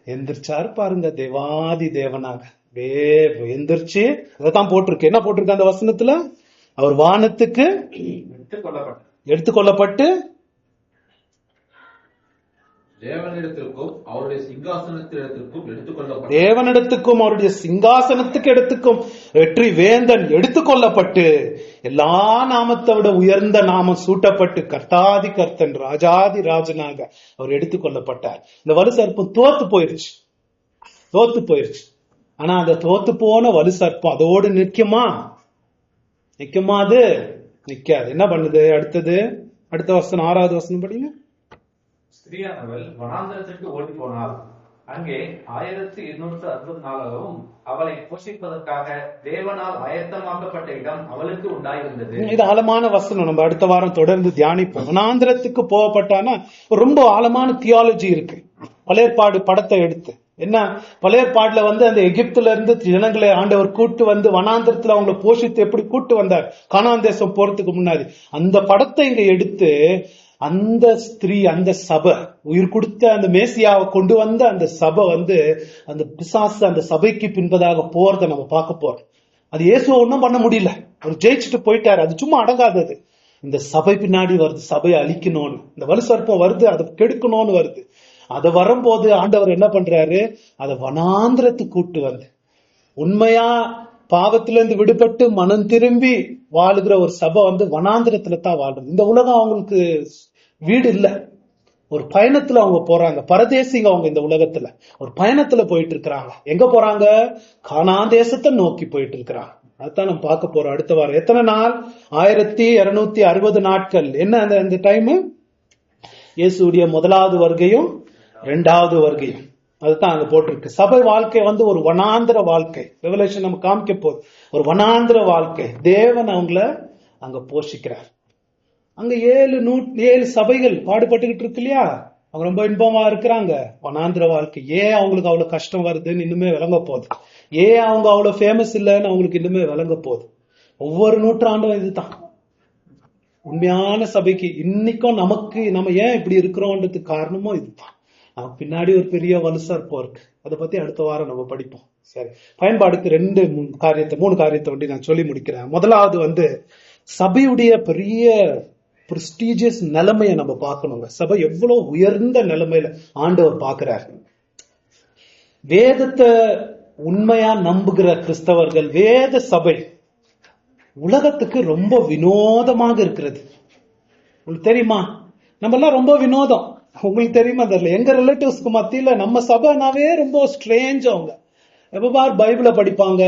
எந்திரிச்சாரு பாருங்க, தேவாதி தேவனாக எந்திரிச்சு. அதான் போட்டிருக்கு, என்ன போட்டிருக்கு அந்த வசனத்துல, அவர் வானத்துக்கு எடுத்துக்கொள்ளப்பட்டு தேவனிடத்திற்கும் அவருடைய சிங்காசனத்திடத்திற்கும் எடுத்துக்கொள்ளப்பட்டு, தேவனிடத்துக்கும் அவருடைய சிங்காசனத்துக்கு எடுத்துக்கும் வெற்றி வேந்தன் எடுத்துக்கொள்ளப்பட்டு, எல்லா நாமத்தை விட உயர்ந்த நாமம் சூட்டப்பட்டு கர்த்தாதி கர்த்தன் ராஜாதி ராஜனாக அவர் எடுத்துக்கொள்ளப்பட்டார். இந்த வலு சர்ப்பம் தோத்து போயிருச்சு. ஆனா அந்த தோத்து போன வலு சர்ப்பம் அதோடு நிக்குமா? அது நிக்காது. என்ன பண்ணுது? அடுத்த வசனம் 6வது வசனம் படிங்க. ஸ்திரீயானவள் வனாந்தரத்திற்கு ஓடி போனாள். அங்கே 1260 நாளாகவும் அவளை போஷிப்பதற்காக தேவனால் ஆயத்தமாக்கப்பட்ட இடம் அவளுக்கு உண்டாயிருந்தது. இது ஆழமான வசனம், நம்ம அடுத்த வாரம் தொடர்ந்து தியானிப்போம். வனாந்தரத்துக்கு போகப்பட்டானா ரொம்ப ஆழமான தியாலஜி இருக்கு. பழையற்பாடு படத்தை எடுத்து என்ன, பழையற்பாடுல அந்த எகிப்துல இருந்து ஜனங்களை ஆண்டவர் கூட்டு வந்து வனாந்தரத்துல அவங்களை போஷித்து எப்படி கூட்டு வந்தார் கானான் தேசம் போறதுக்கு முன்னாடி, அந்த படத்தை இங்க எடுத்து அந்த ஸ்திரீ, அந்த சபை, உயிர் கொடுத்த அந்த மேசியாவை கொண்டு வந்த அந்த சபை அந்த பிசாசு அந்த சபைக்கு பின்பதாக போறதை நம்ம பார்க்க போறோம். அது இயேசுவை ஒன்னும் பண்ண முடியல, அவர் ஜெயிச்சுட்டு போயிட்டாரு. அது சும்மா அடங்காதது. இந்த சபை பின்னாடி வருது, சபையை அழிக்கணும்னு. இந்த வலு சர்ப்பம் வருது, அதை கெடுக்கணும்னு வருது. அது வரும்போது ஆண்டவர் என்ன பண்றாரு, அதை வனாந்திரத்துக்கு கூட்டு வந்து உண்மையா பாவத்திலிருந்து விடுபட்டு மனம் திரும்பி வாழுகிற ஒரு சபை வனாந்திரத்துல தான் வாழ்றது. இந்த உலகம் அவங்களுக்கு வீடு இல்ல, ஒரு பயணத்துல அவங்க போறாங்க. பரதேசிங்க அவங்க இந்த உலகத்துல ஒரு பயணத்துல போயிட்டு இருக்கிறாங்க. எங்க போறாங்க? கானான் தேசத்தை நோக்கி போயிட்டு இருக்கிறாங்க. அதுதான் நம்ம பார்க்க போறோம் அடுத்த வாரம். எத்தனை நாள்? 1260 நாட்கள். என்ன அந்த டைம்? இயேசுடைய 1வது வருகையும் 2வது வருகையும். அதுதான் அங்க போட்டிருக்கு. சபை வாழ்க்கை ஒரு வனாந்திர வாழ்க்கை. ரெவலேஷன் நம்ம காமிக்க போகுது, ஒரு வனாந்திர வாழ்க்கை. தேவன் அவங்கள அங்க போஷிக்கிறார். அங்க 7 சபைகள் பாடுபட்டுக்கிட்டு இருக்கு இல்லையா, அவங்க ரொம்ப இன்பமா இருக்கிறாங்க. வனாந்திர வாழ்க்கை. ஏன் அவங்களுக்கு அவ்வளவு கஷ்டம் வருதுன்னு இன்னுமே விளங்க போகுது. ஏன் அவங்க அவ்வளவு ஃபேமஸ் இல்லைன்னு அவங்களுக்கு இன்னுமே விளங்க போகுது. ஒவ்வொரு நூற்றாண்டும் இதுதான் உண்மையான சபைக்கு. இன்னைக்கும் நம்ம ஏன் இப்படி இருக்கிறோம்ன்றதுக்கு காரணமும் இதுதான். நமக்கு பின்னாடி ஒரு பெரிய வலு சர்ப்பம் இருக்கு. அதை பத்தி அடுத்த வாரம் நம்ம படிப்போம். சரி, பயன்பாடுக்கு 3 காரியத்தை நான் சொல்லி முடிக்கிறேன். முதலாவது சபையுடைய பெரிய பிரஸ்டீஜியஸ் நிலைமையை நம்ம பார்க்கணுங்க. சபை எவ்வளவு உயர்ந்த நிலைமையில ஆண்டவர் பார்க்கிறார். வேதத்தை உண்மையா நம்புகிற கிறிஸ்தவர்கள், வேத சபை உலகத்துக்கு ரொம்ப வினோதமாக இருக்கிறது. உங்களுக்கு தெரியுமா? நம்ம எல்லாம் ரொம்ப வினோதம். உங்களுக்கு தெரியுமா தெரியல, எங்க ரிலேட்டிவ்ஸ்க்கு மத்தியில நம்ம சபைனாவே ரொம்ப ஸ்ட்ரேஞ்ச். அவங்க எப்ப பார் பைபிளை படிப்பாங்க,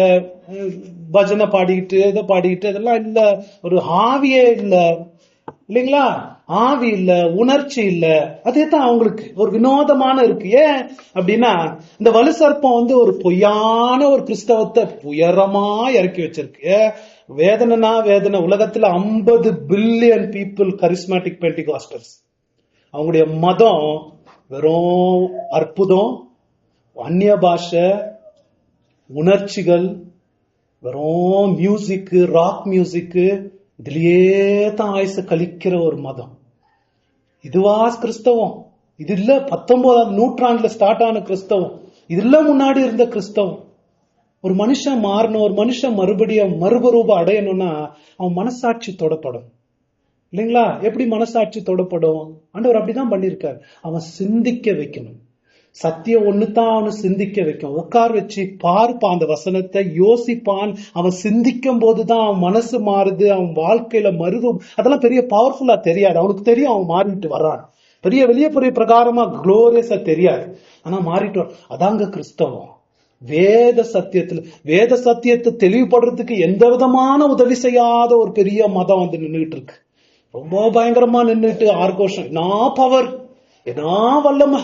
பஜனை பாடிக்கிட்டு இதை பாடிக்கிட்டு, இதெல்லாம் இல்ல. ஒரு ஆவியே இல்ல இல்லைங்களா? ஆவி இல்ல, உணர்ச்சி இல்ல. அதே தான் அவங்களுக்கு ஒரு வினோதமான இருக்கு. ஏன் அப்படின்னா, இந்த வலு சர்ப்பம் ஒரு பொய்யான ஒரு கிறிஸ்தவத்தை உயரமா இறக்கி வச்சிருக்கு. வேதனை உலகத்துல 50 பில்லியன் பீப்புள் கரிஸ்மேட்டிக் பென்டிகாஸ்டர்ஸ். அவங்களுடைய மதம் வெறும் அற்புதம், அந்நிய பாஷை, உணர்ச்சிகள், வெறும் மியூசிக்கு, ராக் மியூசிக்கு, இதுலயே தான் ஆயுச கழிக்கிற ஒரு மதம். இதுவா கிறிஸ்தவம்? இது இல்ல 19ஆம் நூற்றாண்டுல ஸ்டார்ட் ஆன கிறிஸ்தவம். இது இல்ல முன்னாடி இருந்த கிறிஸ்தவம். ஒரு மனுஷன் மாறணும், ஒரு மனுஷன் மறுபடியும் மறுபரூபம் அடையணும்னா அவன் மனசாட்சி தொடப்படும் இல்லைங்களா? எப்படி மனசாட்சி தொடப்படும்? ஆண்டவர் அப்படிதான் பண்ணிருக்காரு. அவன் சிந்திக்க வைக்கணும். சத்தியம் ஒண்ணுதான் அவனை சிந்திக்க வைக்கும். உட்கார் வச்சு பார்ப்பான், அந்த வசனத்தை யோசிப்பான். அவன் சிந்திக்கும் போதுதான் அவன் மனசு மாறுது, அவன் வாழ்க்கையில மறுரூபம். அதெல்லாம் பெரிய பவர்ஃபுல்லா தெரியாது. அவனுக்கு தெரியும் அவன் மாறிட்டு வர்றான். பெரிய வெளியே பெரிய பிரகாரமா குளோரியஸா தெரியாது, ஆனா மாறிட்டு வர. அதாங்க கிறிஸ்தவம். வேத சத்தியத்தை தெளிவுபடுறதுக்கு எந்த விதமான உதவி செய்யாத ஒரு பெரிய மதம் வந்து நின்றுட்டு இருக்கு. ரொம்ப பயங்கரமா நின்றுட்டு ஆர்கோஷம், என்ன பவர், என்ன வல்லமை,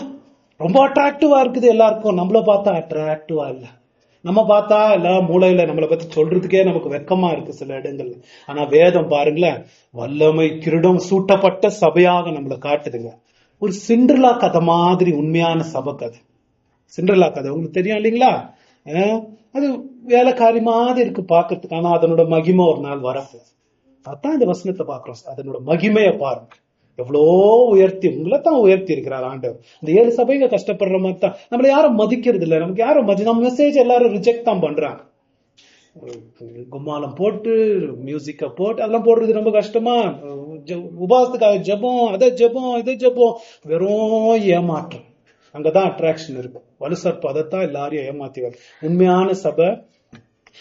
ரொம்ப அட்ராக்டிவா இருக்குது எல்லாருக்கும். நம்மள பார்த்தா அட்ராக்டிவா இல்ல. நம்ம பார்த்தா எல்லா மூளையில நம்மளை பத்தி சொல்றதுக்கே நமக்கு வெக்கமா இருக்கு சில இடங்கள்ல. ஆனா வேதம் பாருங்களேன், வல்லமை கிரீடம் சூட்டப்பட்ட சபையாக நம்மளை காட்டுதுங்க. ஒரு சிண்ட்ரலா கதை மாதிரி உண்மையான சபை கதை. சிண்ட்ரலா கதை உங்களுக்கு தெரியும் இல்லைங்களா? அது வேலைக்காரி மாதிரி இருக்கு பாக்குறதுக்கு, ஆனா அதனோட மகிமை ஒரு நாள் வரப்போகுது. அதான் இந்த வசனத்தை பாக்குறோம். அதனோட மகிமையை பாருங்க, எவ்வளோ உயர்த்தி உங்களை தான் உயர்த்தி இருக்கிறார் ஆண்டவர். இந்த 7 சபைங்க கஷ்டப்படுற மாதிரி தான். நம்மள யாரும் மதிக்கிறது இல்லை. நமக்கு யாரும் நம்ம மெசேஜ் எல்லாரும் ரிஜெக்ட் தான் பண்றாங்க. கும்மாலம் போட்டு மியூசிக்க போட்டு அதெல்லாம் போடுறது ரொம்ப கஷ்டமா. உபாசத்துக்காக ஜபம், அதை ஜபம், இதை ஜபம், வெறும் ஏமாற்றம். அங்கதான் அட்ராக்ஷன் இருக்கு. வலுசற்ப அதைத்தான் எல்லாரையும் ஏமாத்திவாங்க. உண்மையான சபை.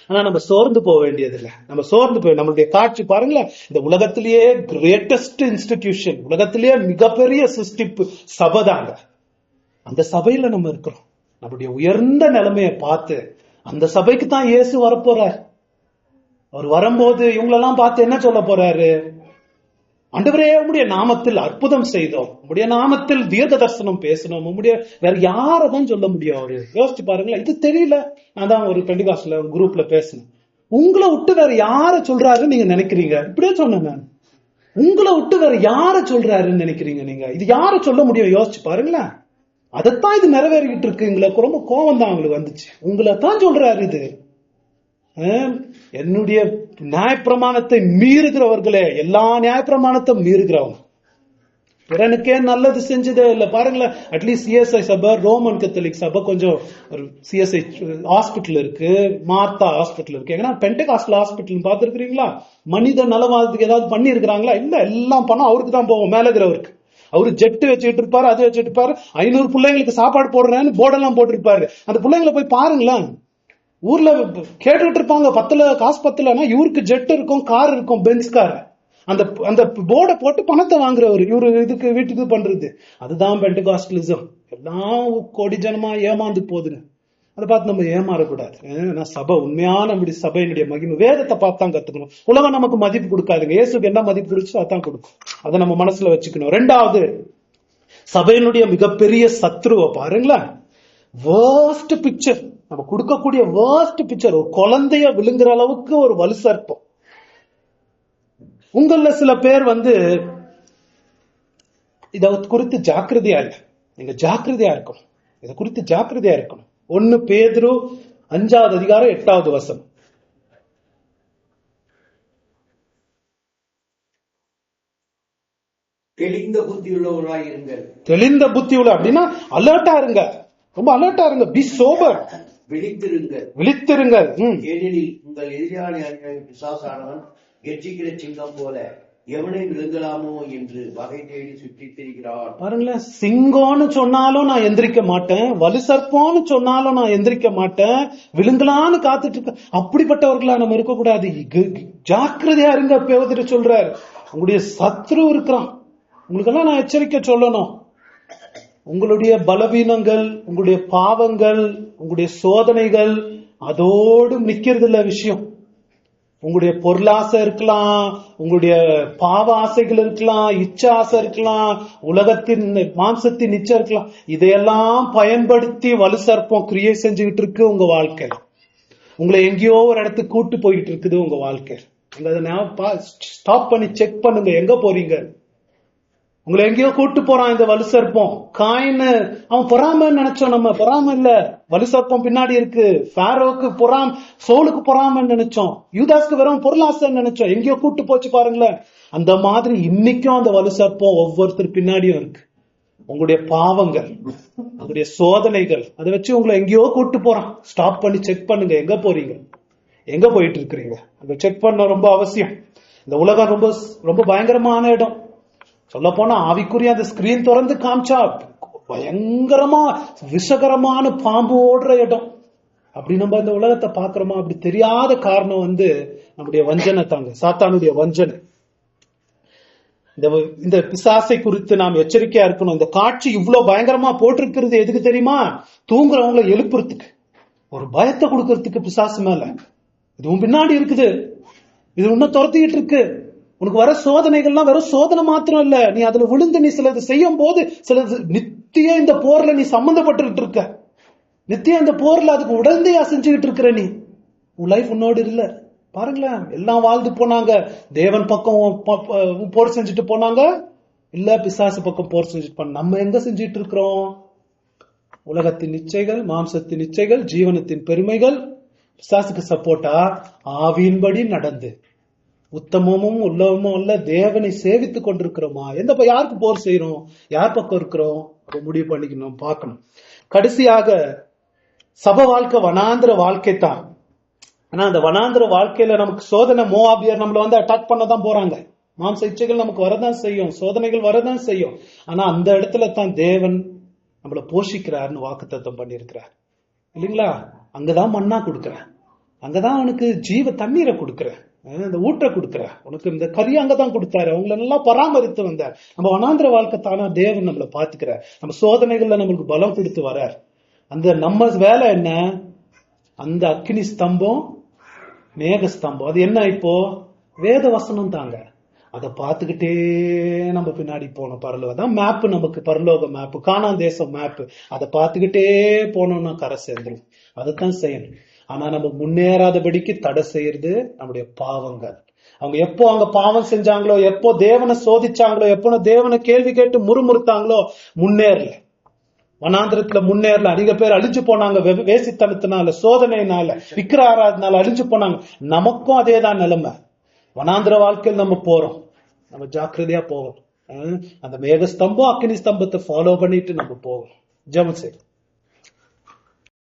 ஆனா நம்ம சோர்ந்து போக வேண்டியது இல்லை. நம்ம சோர்ந்து போய் நம்மளுடைய காட்சி பாருங்களேன், இந்த உலகத்திலேயே கிரேட்டஸ்ட் இன்ஸ்டிடியூஷன், உலகத்திலேயே மிகப்பெரிய சிருஷ்டிப்பு சபை தாங்க. அந்த சபையில நம்ம இருக்கிறோம். நம்முடைய உயர்ந்த நிலைமையை பார்த்து அந்த சபைக்கு தான் இயேசு வரப்போறார். அவர் வரும்போது இவங்களெல்லாம் பார்த்து என்ன சொல்ல போறாரு? ஆண்டவரே, உம்முடைய நாமத்தில் அற்புதம் செய்தோம், உம்முடைய நாமத்தில் தீர்க்க தரிசனம் பேசணும், உம்முடைய வேற யாரதான் சொல்ல முடியும்? அவரு யோசிச்சு பாருங்களேன். இது தெரியல. நான் தான் ஒரு பெண்டிகாஸ்ட்ல குரூப்ல பேசினேன். உங்களை விட்டு வேற யார சொல்றாருன்னு நீங்க நினைக்கிறீங்க? இப்படியே சொன்னேன் நான். உங்களை விட்டு வேற யார சொல்றாருன்னு நினைக்கிறீங்க நீங்க? இது யார சொல்ல முடியும்? யோசிச்சு பாருங்களேன். அதைத்தான் இது நிறைவேறிக்கிட்டு இருக்கு. எங்களுக்கு ரொம்ப கோபம் தான் அவங்களுக்கு வந்துச்சு. உங்களை தான் சொல்றாரு இது. என்னுடைய நியாயப்பிரமாணத்தை மீறுகிறவர்களே, எல்லா நியாயப்பிரமாணத்தை மீறுகிறவங்க, பிறனுக்கே நல்லது செஞ்சதே இல்ல. பாருங்களேன், அட்லீஸ்ட் சிஎஸ்ஐ சபை, ரோமன் கத்தோலிக் சபை, கொஞ்சம் ஒரு சிஎஸ்ஐ ஹாஸ்பிட்டல் இருக்கு, மார்த்தா ஹாஸ்பிட்டல் இருக்கு. ஏன்னா பெண்டகாஸ்டல் ஹாஸ்பிட்டல் பாத்துருக்கீங்களா? மனித நலவாதத்துக்கு ஏதாவது பண்ணி இருக்கிறாங்களா? இல்ல. எல்லாம் பணம் அவருக்கு தான் போவோம், மேல இருக்கிறவருக்கு. அவரு ஜெட்டு வச்சுட்டு இருப்பாரு, அது வச்சுட்டு இருப்பாரு. 500 பிள்ளைங்களுக்கு சாப்பாடு போடுறேன்னு போர்டெல்லாம் போட்டிருப்பாரு. அந்த பிள்ளைங்களை போய் பாருங்களேன். ஊர்ல கேட்டுக்கிட்டு இருப்பாங்க, பத்தல காசு பத்தலன்னா இவருக்கு ஜெட் இருக்கும், கார் இருக்கும், பென்ஸ் கார். அந்த அந்த போர்டை போட்டு பணத்தை வாங்குறவர் இவரு இதுக்கு வீட்டுக்கு பண்றது. அதுதான் பெண்டகாஸ்டலிசம். எல்லாம் கோடி ஜனமா ஏமாந்து போகுதுங்க. அதை பார்த்து நம்ம ஏமாறக்கூடாது. சபை உண்மையான நம்முடைய சபையினுடைய மகிமை வேதத்தை பார்த்து தான் கத்துக்கணும். உலகம் நமக்கு மதிப்பு கொடுக்காதுங்க. இயேசுக்கு என்ன மதிப்பு கொடுச்சோ அதான் கொடுக்கும். அதை நம்ம மனசுல வச்சுக்கணும். 2வது, சபையினுடைய மிகப்பெரிய சத்ருவை பாருங்களேன். வேர்ஸ்ட் பிக்சர், நம்ம கொடுக்கக்கூடிய வேர்ஸ்ட் பிக்சர், ஒரு குழந்தைய விழுங்குற அளவுக்கு ஒரு வலுசற்பம். உங்கள சில பேர் இத குறித்து ஜாக்கிரதையா இல்ல. நீங்க ஜாக்கிரதையா இருக்கணும். இதை குறித்து ஜாக்கிரதையா இருக்கணும். 1 பேதுரு 5வது அதிகாரம் 8வது வசனம். தெளிந்த புத்தியுள்ளவர்களாய் இருங்கள். தெளிந்த புத்தியுள்ள அப்படின்னா அலர்ட்டா இருங்க, ரொம்ப அலர்ட்டா இருங்க. பி சோபர், விழித்திருங்கள். ஏனெனில் உங்கள் எதிரான பிசாசானவன் கெர்ச்சிக்கிற சிங்கம் போல எவனை விழுங்கலாமோ என்று வகை தேடி சுற்றி திரிகிறான். பாருங்களேன், சிங்கம்னு சொன்னாலும் நான் எந்திரிக்க மாட்டேன், வலுசற்பம்னு சொன்னாலும் நான் எந்திரிக்க மாட்டேன், விழுங்கலான்னு காத்துட்டு இருக்க. அப்படிப்பட்டவர்களா நம்ம இருக்கக்கூடாது. ஜாக்கிரதையா இருங்க. பேதுரு சொல்றாரு, உங்களுடைய சத்ரு இருக்கிறான். உங்களுக்கெல்லாம் நான் எச்சரிக்கை சொல்லணும். உங்களுடைய பலவீனங்கள், உங்களுடைய பாவங்கள், உங்களுடைய சோதனைகள் அதோடு நிக்கிறது இல்ல விஷயம். உங்களுடைய பொருளாசை இருக்கலாம், உங்களுடைய பாவ ஆசைகள் இருக்கலாம், இச்ச ஆசை இருக்கலாம், உலகத்தின் மாம்சத்தின் இச்சை இருக்கலாம். இதையெல்லாம் பயன்படுத்தி வலுசற்பம் கிரியை செஞ்சுக்கிட்டு இருக்கு உங்க வாழ்க்கை. உங்களை எங்கேயோ ஒரு இடத்துக்கு கூட்டு போயிட்டு இருக்குது உங்க வாழ்க்கை. ஸ்டாப் பண்ணி செக் பண்ணுங்க, எங்க போறீங்க? உங்களை எங்கேயோ கூட்டு போறான் இந்த வலுசற்பம். காயின் அவன் பொறாமன்னு நினைச்சோம். நம்ம பொறாம இல்ல, வலுசற்பம் பின்னாடி இருக்கு. ஃபாரோவுக்கு சோலுக்கு பொறாமன்னு நினைச்சோம். யூதாஸ்க்கு வெறும் பொருளாசைன்னு நினைச்சோம். எங்கேயோ கூட்டு போச்சு பாருங்களேன். அந்த மாதிரி இன்னைக்கும் அந்த வலுசற்பம் ஒவ்வொருத்தர் பின்னாடியும் இருக்கு. உங்களுடைய பாவங்கள், உங்களுடைய சோதனைகள், அதை வச்சு உங்களை எங்கேயோ கூட்டு போறான். ஸ்டாப் பண்ணி செக் பண்ணுங்க, எங்க போறீங்க, எங்க போயிட்டு இருக்கிறீங்க. அதை செக் பண்ண ரொம்ப அவசியம். இந்த உலகம் ரொம்ப ரொம்ப பயங்கரமான இடம். சொல்ல போனா ஆவிக்குரிய அந்த ஸ்கிரீன் திறந்து காமிச்சா பயங்கரமா விஷகரமான பாம்பு ஓடுற இடம். அப்படி நம்ம இந்த உலகத்தை பாக்குறோமா? அப்படி தெரியாத காரணம் நம்முடைய வஞ்சனை தாங்க, சாத்தானுடைய வஞ்சனை. இந்த பிசாசை குறித்து நாம் எச்சரிக்கையா இருக்கணும். இந்த காட்சி இவ்வளவு பயங்கரமா போட்டிருக்கிறது எதுக்கு தெரியுமா? தூங்குறவங்களை எழுப்புறதுக்கு, ஒரு பயத்தை கொடுக்கறதுக்கு பிசாசு மேல. இதுவும் பின்னாடி இருக்குது, இது இன்னும் துரத்திக்கிட்டு இருக்கு. உனக்கு வர சோதனைகள்லாம் வெறும் சோதனை மாத்திரம் இல்ல, நீ அதுல விழுந்து நீ சிலது செய்யும் போது சிலது நித்திய இந்த போர்ல நீ சம்பந்தப்பட்டு இருக்க. நித்தியம் இந்த போர்ல அதுக்கு உடந்தையா செஞ்சுக்கிட்டு இருக்கிற நீ. உன் லைஃப் உன்னோடு இல்ல. பாருங்களேன், எல்லாம் வாழ்ந்து போனாங்க, தேவன் பக்கம் போர் செஞ்சுட்டு போனாங்க, இல்ல பிசாசு பக்கம் போர் செஞ்சுட்டு போன. நம்ம எங்க செஞ்சுட்டு இருக்கிறோம்? உலகத்தின் இச்சைகள், மாம்சத்தின் இச்சைகள், ஜீவனத்தின் பெருமைகள், பிசாசுக்கு சப்போர்ட்டா ஆவியின்படி நடந்து உத்தமமும் உள்ளமும் அல்ல தேவனை சேவித்துக் கொண்டிருக்கிறோமா? யாருக்கு போர் செய்யறோம், யார் பக்கம் இருக்கிறோம், முடிவு பண்ணிக்கணும், பார்க்கணும். கடைசியாக சபை வாழ்க்கை வனாந்திர வாழ்க்கை தான். ஆனா அந்த வனாந்திர வாழ்க்கையில நமக்கு சோதனை, மோவாபியர் நம்மள அட்டாக் பண்ணதான் போறாங்க. மாம்ச இச்சைகள் நமக்கு வரதான் செய்யும், சோதனைகள் வரதான் செய்யும். ஆனா அந்த இடத்துல தான் தேவன் நம்மளை போஷிக்கிறார்னு வாக்குத்தத்தம் பண்ணிருக்கிறார் இல்லைங்களா? அங்கதான் மண்ணா கொடுக்கிறேன், அங்கதான் அவனுக்கு ஜீவ தண்ணீரை கொடுக்கிறேன், இந்த ஊற்ற கொடுக்கிற, உனக்கு இந்த கறி அங்கதான் கொடுத்தாரு, அவங்களை நல்லா பராமரித்து வந்தார். நம்ம வனாந்திர வாழ்க்கை தானா தேவன் நம்மளை பாத்துக்கிற, நம்ம சோதனைகள்ல நம்மளுக்கு பலம் கொடுத்து வர. அந்த நம்ம வேலை என்ன? அந்த அக்கினி ஸ்தம்பம், மேக ஸ்தம்பம், அது என்ன? இப்போ வேத வசனம் தாங்க. அதை பார்த்துக்கிட்டே நம்ம பின்னாடி போனோம். பரலோகம் தான் மேப்பு, நமக்கு பரலோக மேப்பு, கானான் தேசம் மேப்பு. அதை பார்த்துக்கிட்டே போனோம்னா கரை சேர்ந்துடும். அதைத்தான் செய்யணும். ஆனா நம்ம முன்னேறாதபடிக்கு தடை செய்யறது நம்முடைய பாவங்கள். அவங்க எப்போ அவங்க பாவம் செஞ்சாங்களோ, எப்போ தேவனை சோதிச்சாங்களோ, எப்போ தேவனை கேள்வி கேட்டு முறுமுறுத்தாங்களோ, முன்னேறல. வனாந்திரத்துல முன்னேறல. அதிக பேர் அழிஞ்சு போனாங்க, வேசித்தனத்தினால, சோதனையினால, விக்கிர ஆராதனால அழிஞ்சு போனாங்க. நமக்கும் அதேதான் நிலைமை. வனாந்திர வாழ்க்கையில் நம்ம போறோம், நம்ம ஜாக்கிரதையா போகணும். அந்த மேக ஸ்தம்பம், அக்கினி ஸ்தம்பத்தை ஃபாலோ பண்ணிட்டு நம்ம போகணும். ஜெபம் செய்வோம்.